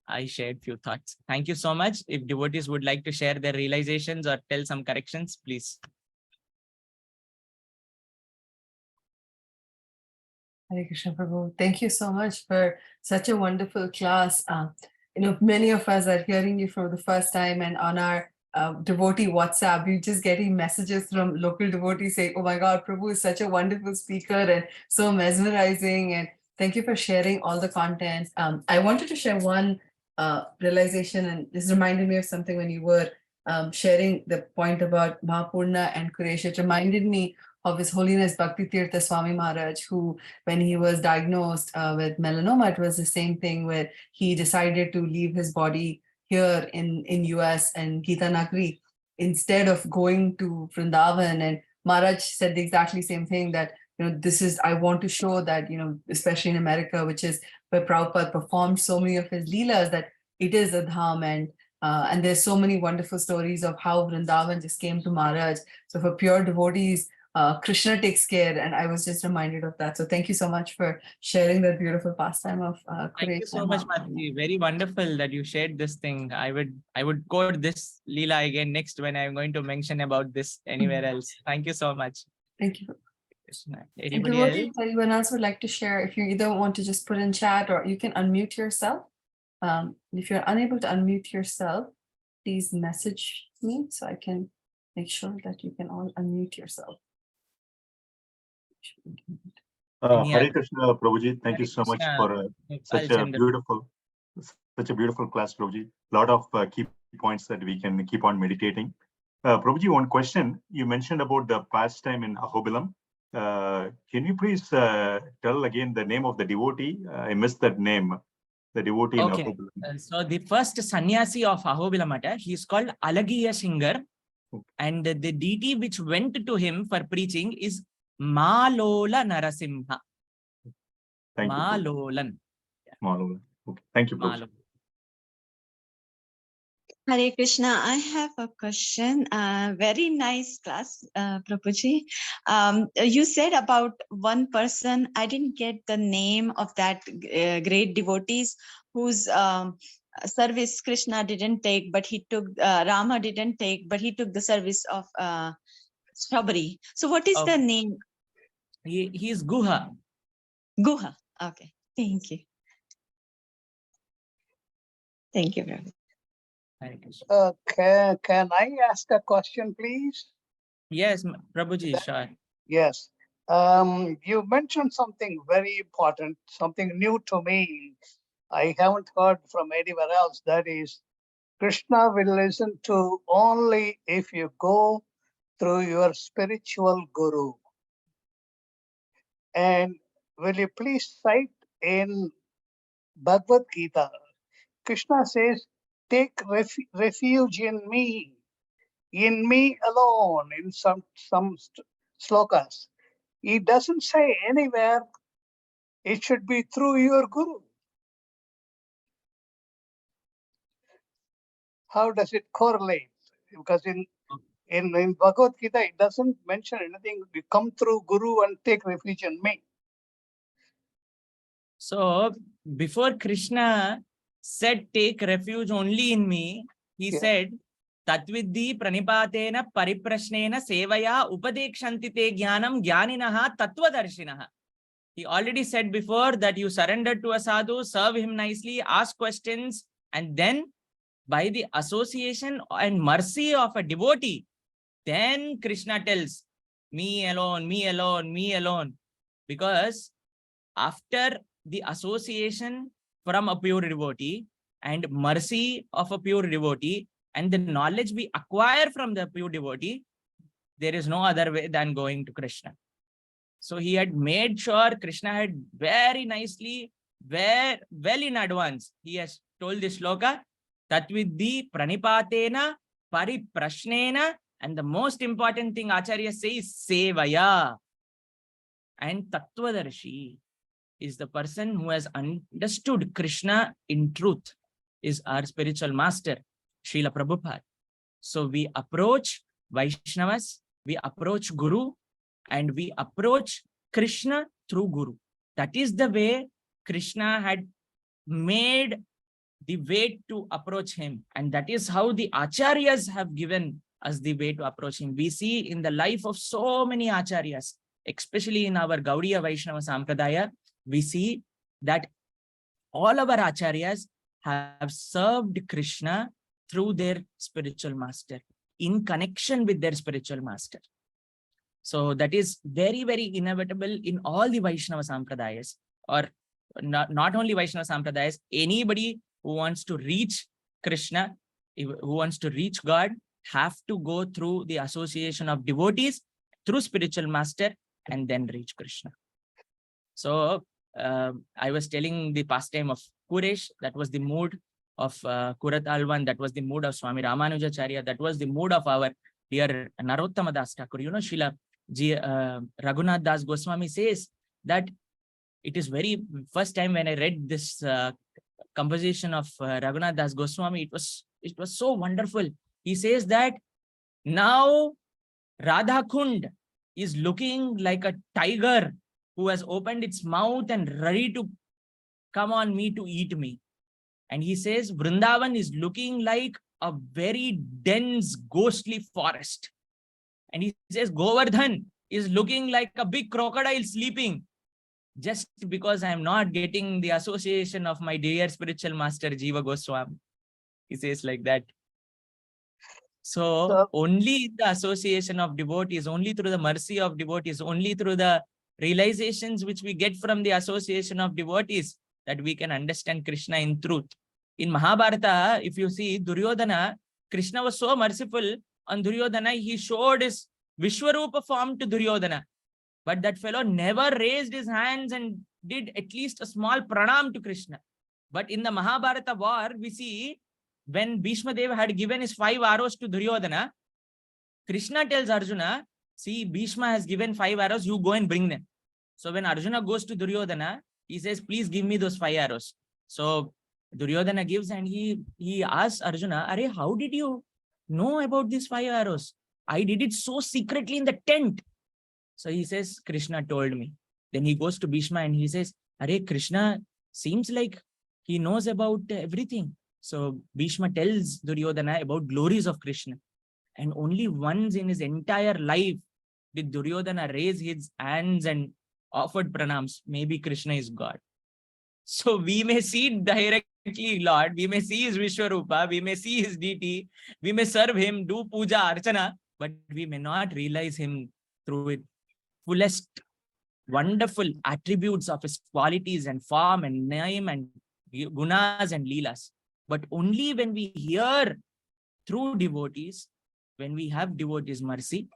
I shared few thoughts. Thank you so much. If devotees would like to share their realizations or tell some corrections, please. Hare Krishna Prabhu. Thank you so much for such a wonderful class. Many of us are hearing you for the first time, and on our devotee WhatsApp, we're just getting messages from local devotees saying, oh my God, Prabhu is such a wonderful speaker and so mesmerizing. And thank you for sharing all the content. I wanted to share one realization, and this reminded me of something when you were sharing the point about Mahapurna and Kuresh. It reminded me of His Holiness Bhakti Tirtha Swami Maharaj, who, when he was diagnosed with melanoma, it was the same thing where he decided to leave his body here in US and Gita Nagri instead of going to Vrindavan. And Maharaj said the exactly same thing, that I want to show that, especially in America, which is where Prabhupada performed so many of his leelas, that it is a dham, and there's so many wonderful stories of how Vrindavan just came to Maharaj. So for pure devotees, Krishna takes care, and I was just reminded of that. So thank you so much for sharing that beautiful pastime of Thank you so much, Mati. Very wonderful that you shared this thing. I would quote this Leela again next when I'm going to mention about this anywhere else. Thank you so much. Thank you. Anybody else? If anyone else would like to share, if you either want to just put in chat or you can unmute yourself. If you're unable to unmute yourself, please message me so I can make sure that you can all unmute yourself. Hare Krishna, Prabhuji. Thank you so much for such a beautiful class, Prabhuji. A lot of key points that we can keep on meditating. Prabhuji, one question. You mentioned about the pastime in Ahobilam. Can you please tell again the name of the devotee? I missed that name. The devotee in Ahobilam. So the first sannyasi of Ahobilamata, he is called Alagiya Singer. Okay. And the deity which went to him for preaching is Malola Narasimha. Thank Malolan. You. Malolan. Okay. Thank you, Prabhuji. Hare Krishna, I have a question. Very nice class, Prabhuji. You said about one person, I didn't get the name of that great devotees whose service Krishna didn't take, but he took, Rama didn't take, but he took the service of Shabari. So what is the name? He is Guha. Guha. Okay. Thank you. Thank you, Prabhu. Can I ask a question, please? Yes, Prabhuji, sure. Yes. You mentioned something very important, something new to me. I haven't heard from anywhere else. That is, Krishna will listen to only if you go through your spiritual guru. And will you please cite in Bhagavad Gita, Krishna says, take refuge in me alone, in some slokas. He doesn't say anywhere it should be through your guru. How does it correlate? Because in Bhagavad Gita, it doesn't mention anything. You come through guru and take refuge in me. So before Krishna said, take refuge only in me, he said, Tatvidhi pranipatena pariprashnena sevaya upadekshanti te jnanam jnaninaha tattvadarshinaha. He already said before that you surrender to a sadhu, serve him nicely, ask questions, and then by the association and mercy of a devotee, then Krishna tells, me alone, me alone, me alone. Because after the association from a pure devotee and mercy of a pure devotee and the knowledge we acquire from the pure devotee, there is no other way than going to Krishna. So he had made sure Krishna had very nicely, well in advance, he has told this shloka, Tatvidhi pranipatena pariprashnena, and the most important thing Acharya says, sevaya. And tattvadarshi is the person who has understood Krishna in truth, is our spiritual master, Srila Prabhupada. So we approach Vaishnavas, we approach Guru, and we approach Krishna through Guru. That is the way Krishna had made the way to approach him. And that is how the Acharyas have given us the way to approach him. We see in the life of so many Acharyas, especially in our Gaudiya Vaishnava Sampradaya, we see that all our Acharyas have served Krishna through their spiritual master, in connection with their spiritual master. So that is very, very inevitable in all the Vaishnava Sampradayas, or not only Vaishnava Sampradayas, anybody who wants to reach Krishna, who wants to reach God, have to go through the association of devotees, through spiritual master, and then reach Krishna. So I was telling the pastime of Kuresh, that was the mood of Kuratalvan, that was the mood of Swami Ramanujacharya, that was the mood of our dear Narottama Das Thakur. You know, Srila Raghunath Das Goswami says that it is very first time when I read this composition of Raghunath Das Goswami, it was so wonderful. He says that now Radha Kund is looking like a tiger who has opened its mouth and ready to come on me to eat me. And he says Vrindavan is looking like a very dense, ghostly forest. And he says Govardhan is looking like a big crocodile sleeping, just because I am not getting the association of my dear spiritual master Jiva Goswami. He says like that. So only the association of devotees, only through the mercy of devotees, only through the realizations which we get from the association of devotees, that we can understand Krishna in truth. In Mahabharata, if you see Duryodhana, Krishna was so merciful on Duryodhana, he showed his Vishwarupa form to Duryodhana. But that fellow never raised his hands and did at least a small pranam to Krishna. But in the Mahabharata war, we see when Bhishma Deva had given his 5 arrows to Duryodhana, Krishna tells Arjuna, see, Bhishma has given 5 arrows, you go and bring them. So when Arjuna goes to Duryodhana, he says, please give me those 5 arrows. So Duryodhana gives and he asks Arjuna, Arey, how did you know about these 5 arrows? I did it so secretly in the tent. So he says, Krishna told me. Then he goes to Bhishma and he says, Arey, Krishna seems like he knows about everything. So Bhishma tells Duryodhana about glories of Krishna. And only once in his entire life did Duryodhana raise his hands and offered pranams. Maybe Krishna is God. So we may see directly Lord, we may see his Vishwarupa, we may see his deity, we may serve him, do puja, archana, but we may not realize him through it fullest wonderful attributes of his qualities and form and name and gunas and leelas. But only when we hear through devotees, when we have devotees' mercy,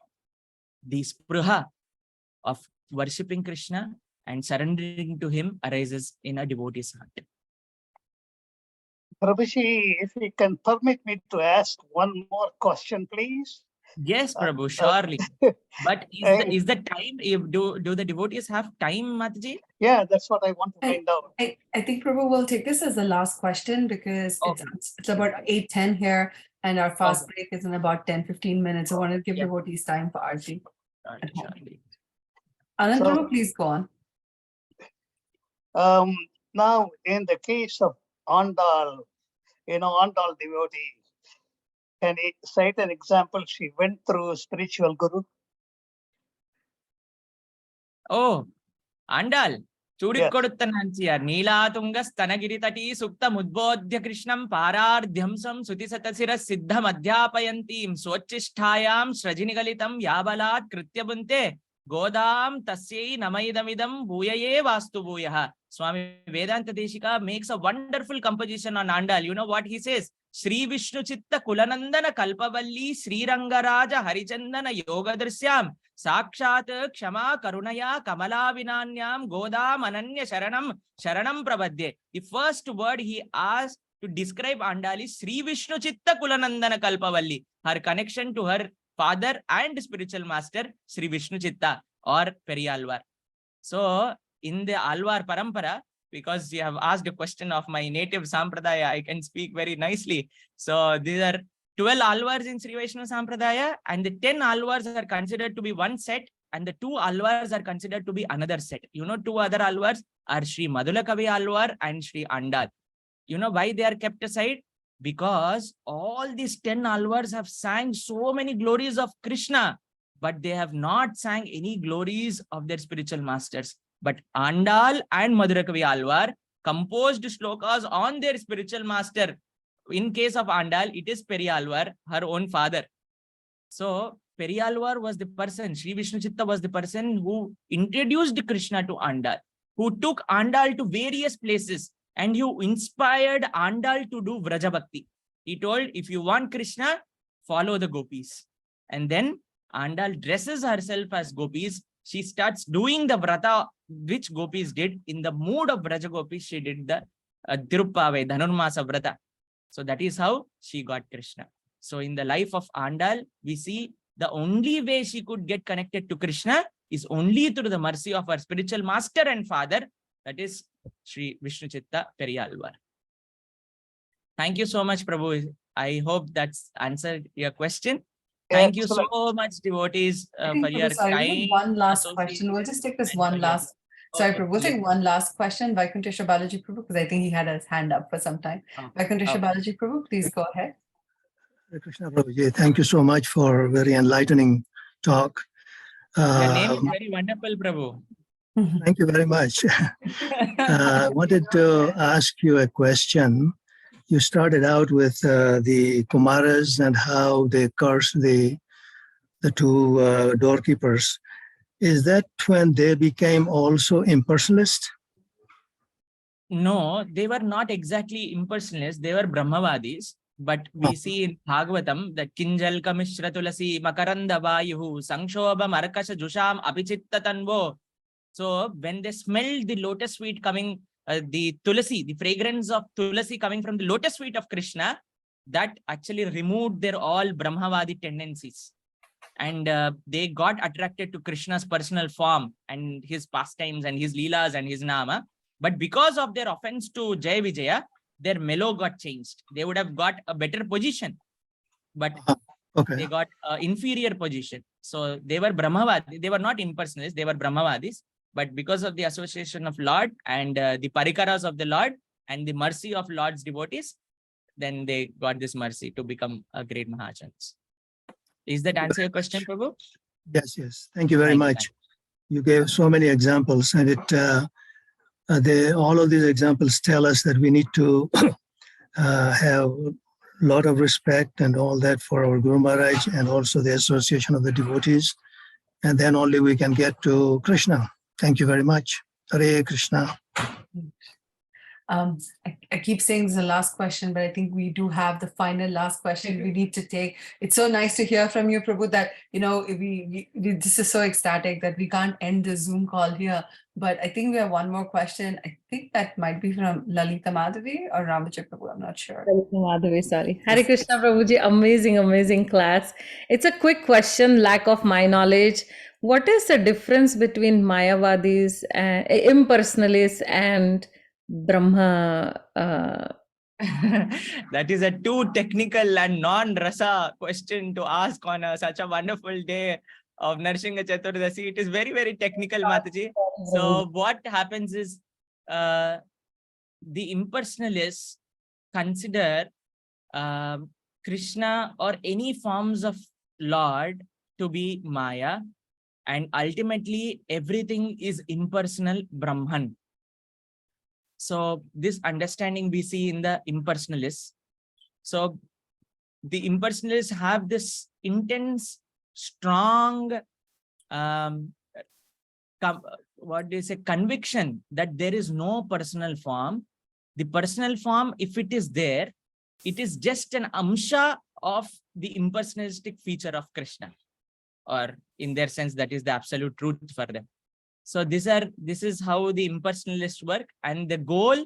the spriha of worshipping Krishna and surrendering to him arises in a devotee's heart. Prabhuji, if you can permit me to ask one more question, please. Yes, Prabhu, surely. But is the time, do the devotees have time, Mataji? Yeah, that's what I want to find out. I think Prabhu will take this as the last question because it's about 8:10 here and our fast break is in about 10-15 minutes. I want to give devotees time for Arti. Anand, Prabhu, please go on. Now, in the case of Andal, Andal devotee, can you cite an example? She went through a spiritual guru. Oh, Andal. Chudikkoduttananchiyar Neelatunga Stanagiri Tati Sukta Mudbodhya Krishnam Parardhyamsam Sutisatasiras Siddham Adhyapayantim Swachisthayam Srajinigalitam Yabalat Krityabunte Godam Tasyai Namaidamidam Bhuyaye Vastu Bhuyaha. Swami Vedanta Deshika makes a wonderful composition on Andal. You know what he says? Sri Vishnu Chitta Kulanandana Kalpavalli Sri Rangaraja Harichandana Yoga Drisyam Sakshat Kshama Karunaya Kamala Vinanyam Godam Ananya Sharanam Prabhadye. The first word he asked to describe Andal is Sri Vishnu Chitta Kulanandana Kalpavalli. Her connection to her father and spiritual master Sri Vishnu Chitta or Periyalvar. So in the Alvar Parampara, because you have asked a question of my native Sampradaya, I can speak very nicely. So these are 12 Alvars in Sri Vaishnava Sampradaya, and the 10 Alvars are considered to be one set, and the 2 Alvars are considered to be another set. You know, 2 other Alvars are Sri Madhulakavi Alvar and Sri Andal. You know why they are kept aside? Because all these 10 Alvars have sang so many glories of Krishna, but they have not sang any glories of their spiritual masters. But Andal and Madhurakavi Alvar composed shlokas on their spiritual master. In case of Andal, it is Periyalvar, her own father. So Periyalvar was the person, Sri Vishnu Chitta was the person who introduced Krishna to Andal, who took Andal to various places and who inspired Andal to do Vraja Bhakti. He told, if you want Krishna, follow the gopis. And then Andal dresses herself as gopis. She starts doing the vrata which gopis did. In the mood of Vraja gopis, she did the Tiruppavai, Dhanurmasa vrata. So that is how she got Krishna. So in the life of Andal, we see the only way she could get connected to Krishna is only through the mercy of her spiritual master and father, that is Sri Vishnu Chitta Periyalvar. Thank you so much, Prabhu. I hope that's answered your question. Thank you so much, devotees, for your kind. One last question. We'll just take this one last. Sorry, Prabhu. We'll take one last question. Vaikuntesha Balaji Prabhu, because I think he had his hand up for some time. Vaikuntesha Balaji Prabhu, please go ahead. Krishna Prabhuji, thank you so much for a very enlightening talk. Your name is very wonderful, Prabhu. Thank you very much. I wanted to ask you a question. You started out with the Kumaras and how they cursed the 2 doorkeepers. Is that when they became also impersonalist? No, they were not exactly impersonalists. They were Brahmavadis. But we see in Bhagavatam that Kinjal Kamishra Tulasi Makaranda Vayuhu Sankshobha Marakasha Jusham Apichitta Tanvo. So when they smelled the lotus sweet coming, the tulasi, the fragrance of tulasi coming from the lotus sweet of Krishna, that actually removed their all Brahmavadi tendencies. And they got attracted to Krishna's personal form and his pastimes and his leelas and his nama. But because of their offense to Jaya Vijaya, their mellow got changed. They would have got a better position, but they got an inferior position. So they were Brahmavadis. They were not impersonalists. They were Brahmavadis. But because of the association of Lord and the parikaras of the Lord and the mercy of Lord's devotees, then they got this mercy to become a great Mahajans. Is that answer your question, Prabhu? Yes, yes. Thank you very much. You gave so many examples, and it all of these examples tell us that we need to have a lot of respect and all that for our Guru Maharaj and also the association of the devotees. And then only we can get to Krishna. Thank you very much. Hare Krishna. I keep saying this is the last question, but I think we do have the final last question we need to take. It's so nice to hear from you, Prabhu, that, we this is so ecstatic that we can't end the Zoom call here. But I think we have one more question. I think that might be from Lalita Madhavi or Ramachandra Prabhu. I'm not sure. Lalita Madhavi, sorry. Hare Krishna, Prabhuji. Amazing, amazing class. It's a quick question, lack of my knowledge. What is the difference between Mayavadis, and impersonalists, and Brahma? That is a too technical and non-rasa question to ask on such a wonderful day of Narasimha Chaturdasi. It is very, very technical, Mataji. So what happens is the impersonalists consider Krishna or any forms of Lord to be Maya, and ultimately everything is impersonal Brahman. So this understanding we see in the impersonalists. So the impersonalists have this intense, strong, conviction that there is no personal form. The personal form, if it is there, it is just an amsha of the impersonalistic feature of Krishna, or in their sense, that is the absolute truth for them. So this is how the impersonalists work, and the goal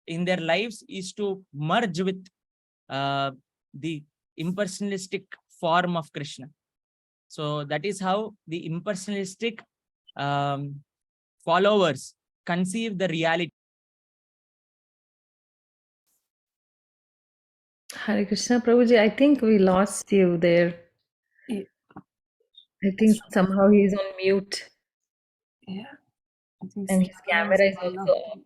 in their lives is to merge with the impersonalistic form of Krishna. So that is how the impersonalistic followers conceive the reality. Hare Krishna, Prabhuji. I think we lost you there. Yeah. I think somehow he's on mute. Yeah. And his camera is also off.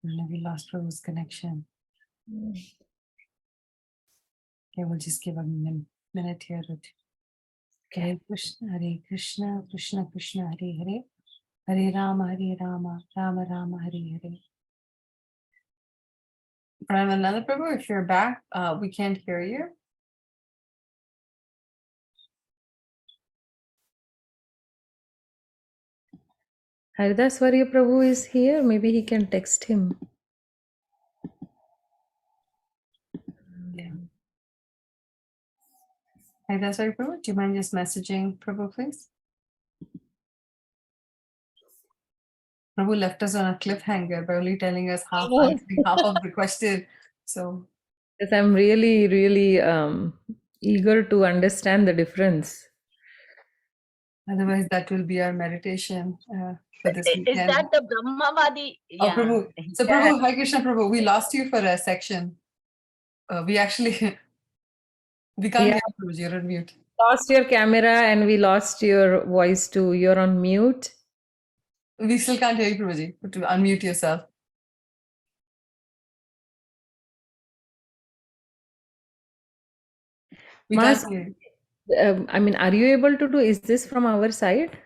We lost Prabhu's connection. Okay, we'll just give a minute here. Hare Krishna, Krishna Krishna, Hare Hare, Hare Rama, Rama Rama, Hare Hare. Pranavananda Prabhu, if you're back, we can't hear you. Haridaswarya Prabhu is here. Maybe he can text him. Yeah. Haridaswarya Prabhu, do you mind just messaging Prabhu, please? Prabhu left us on a cliffhanger by only telling us half of the question. So yes, I'm really, really eager to understand the difference. Otherwise, that will be our meditation for this weekend. Is that the Brahmavadi? Yeah. Oh, Prabhu. So Prabhu, Hare Krishna Prabhu, we lost you for a section. We actually, we can't hear you, you're on mute. Lost your camera and we lost your voice too. You're on mute. We still can't hear you, Prabhuji. To unmute yourself. We can't hear you. I mean, are you able to do? Is this from our side?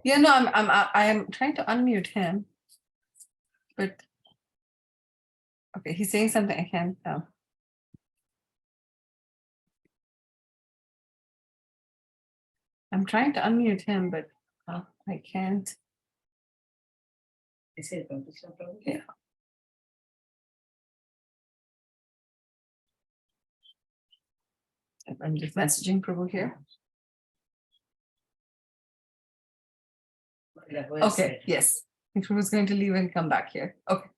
Yeah, no, I am trying to unmute him, but okay, he's saying something. I can't. I'm trying to unmute him, but I can't. Yeah. I'm just messaging Prabhu here. Okay, yes. I think Prabhu's going to leave and come back here. Okay.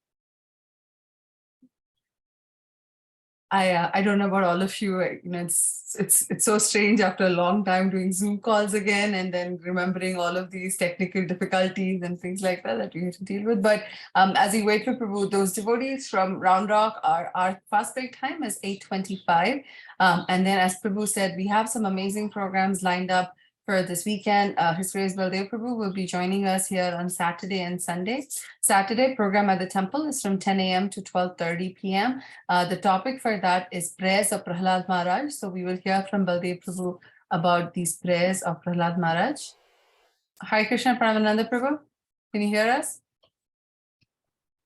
I don't know about all of you. It's so strange after a long time doing Zoom calls again, and then remembering all of these technical difficulties and things like that we have to deal with. But as we wait for Prabhu, those devotees from Round Rock, our fast break time is 8:25. And then, as Prabhu said, we have some amazing programs lined up for this weekend. His Grace Baldev Prabhu will be joining us here on Saturday and Sunday. Saturday program at the temple is from 10 a.m. to 12:30 p.m. The topic for that is prayers of Prahlad Maharaj. So we will hear from Baldev Prabhu about these prayers of Prahlad Maharaj. Hare Krishna, Pranavananda Prabhu. Can you hear us?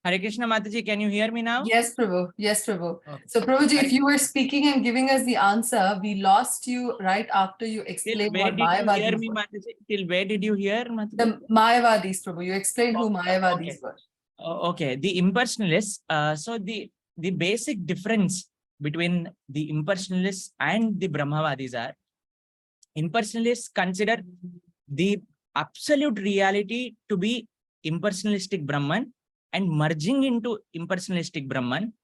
Hare Krishna Mataji, can you hear me now? Yes, Prabhu. Yes, Prabhu. Okay. So, Prabhuji, if you were speaking and giving us the answer, we lost you right after you Till explained where what did you hear Mayavadis me, were. Mataji? Till where did you hear, Mataji? The Mayavadis, Prabhu. You explained who Mayavadis were. Okay, the impersonalists. So the basic difference between the impersonalists and the Brahmavadis are, impersonalists consider the absolute reality to be impersonalistic Brahman and merging into impersonalistic Brahman,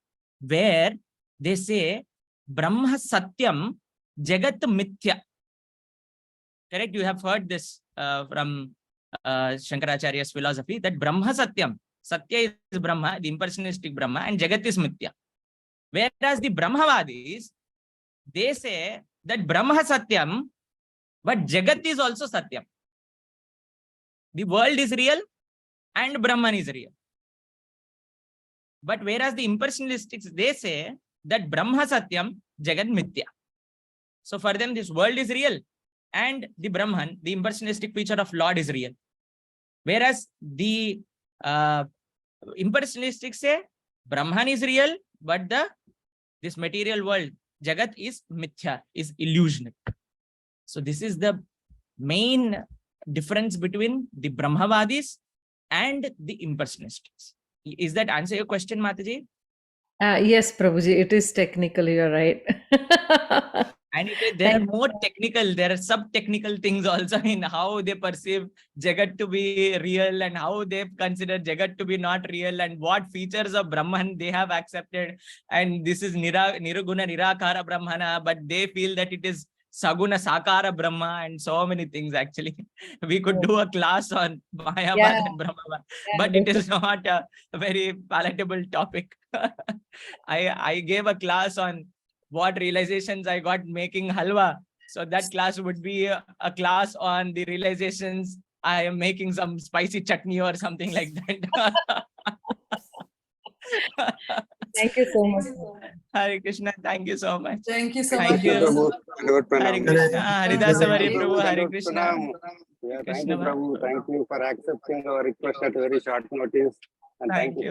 where they say Brahma Satyam Jagat Mithya. Correct? You have heard this from Shankaracharya's philosophy, that Brahma Satyam. Satya is Brahma, the impersonalistic Brahma, and Jagat is Mithya. Whereas the Brahmavadis, they say that Brahma Satyam, but Jagat is also Satyam. The world is real and Brahman is real. But whereas the impersonalistics, they say that Brahma Satyam, Jagat Mithya. So for them, this world is real and the Brahman, the impersonalistic feature of Lord, is real. Whereas the impersonalistics say Brahman is real, but this material world, Jagat, is Mithya, is illusionary. So this is the main difference between the Brahmavadis and the impersonalists. Is that answer your question, Mataji? Yes, Prabhuji, it is technical, you're right. And there are more technical, there are sub-technical things also in how they perceive Jagat to be real and how they consider Jagat to be not real and what features of Brahman they have accepted. And this is Niruguna Nirakara Brahmana, but they feel that it is Saguna Sakara Brahma and so many things actually. We could do a class on Mayavad and Brahmavad, but it is not a very palatable topic. I gave a class on what realizations I got making halwa. So that class would be a class on the realizations I am making some spicy chutney or something like that. Thank you so much. Hare Krishna, thank you so much. Thank you so Thank much. you. Prabhu. Hare Krishna, Haridasavari Prabhu, Hare Krishna. Yeah, thank you, Prabhu. Thank you for accepting our request at very short notice. And thank you.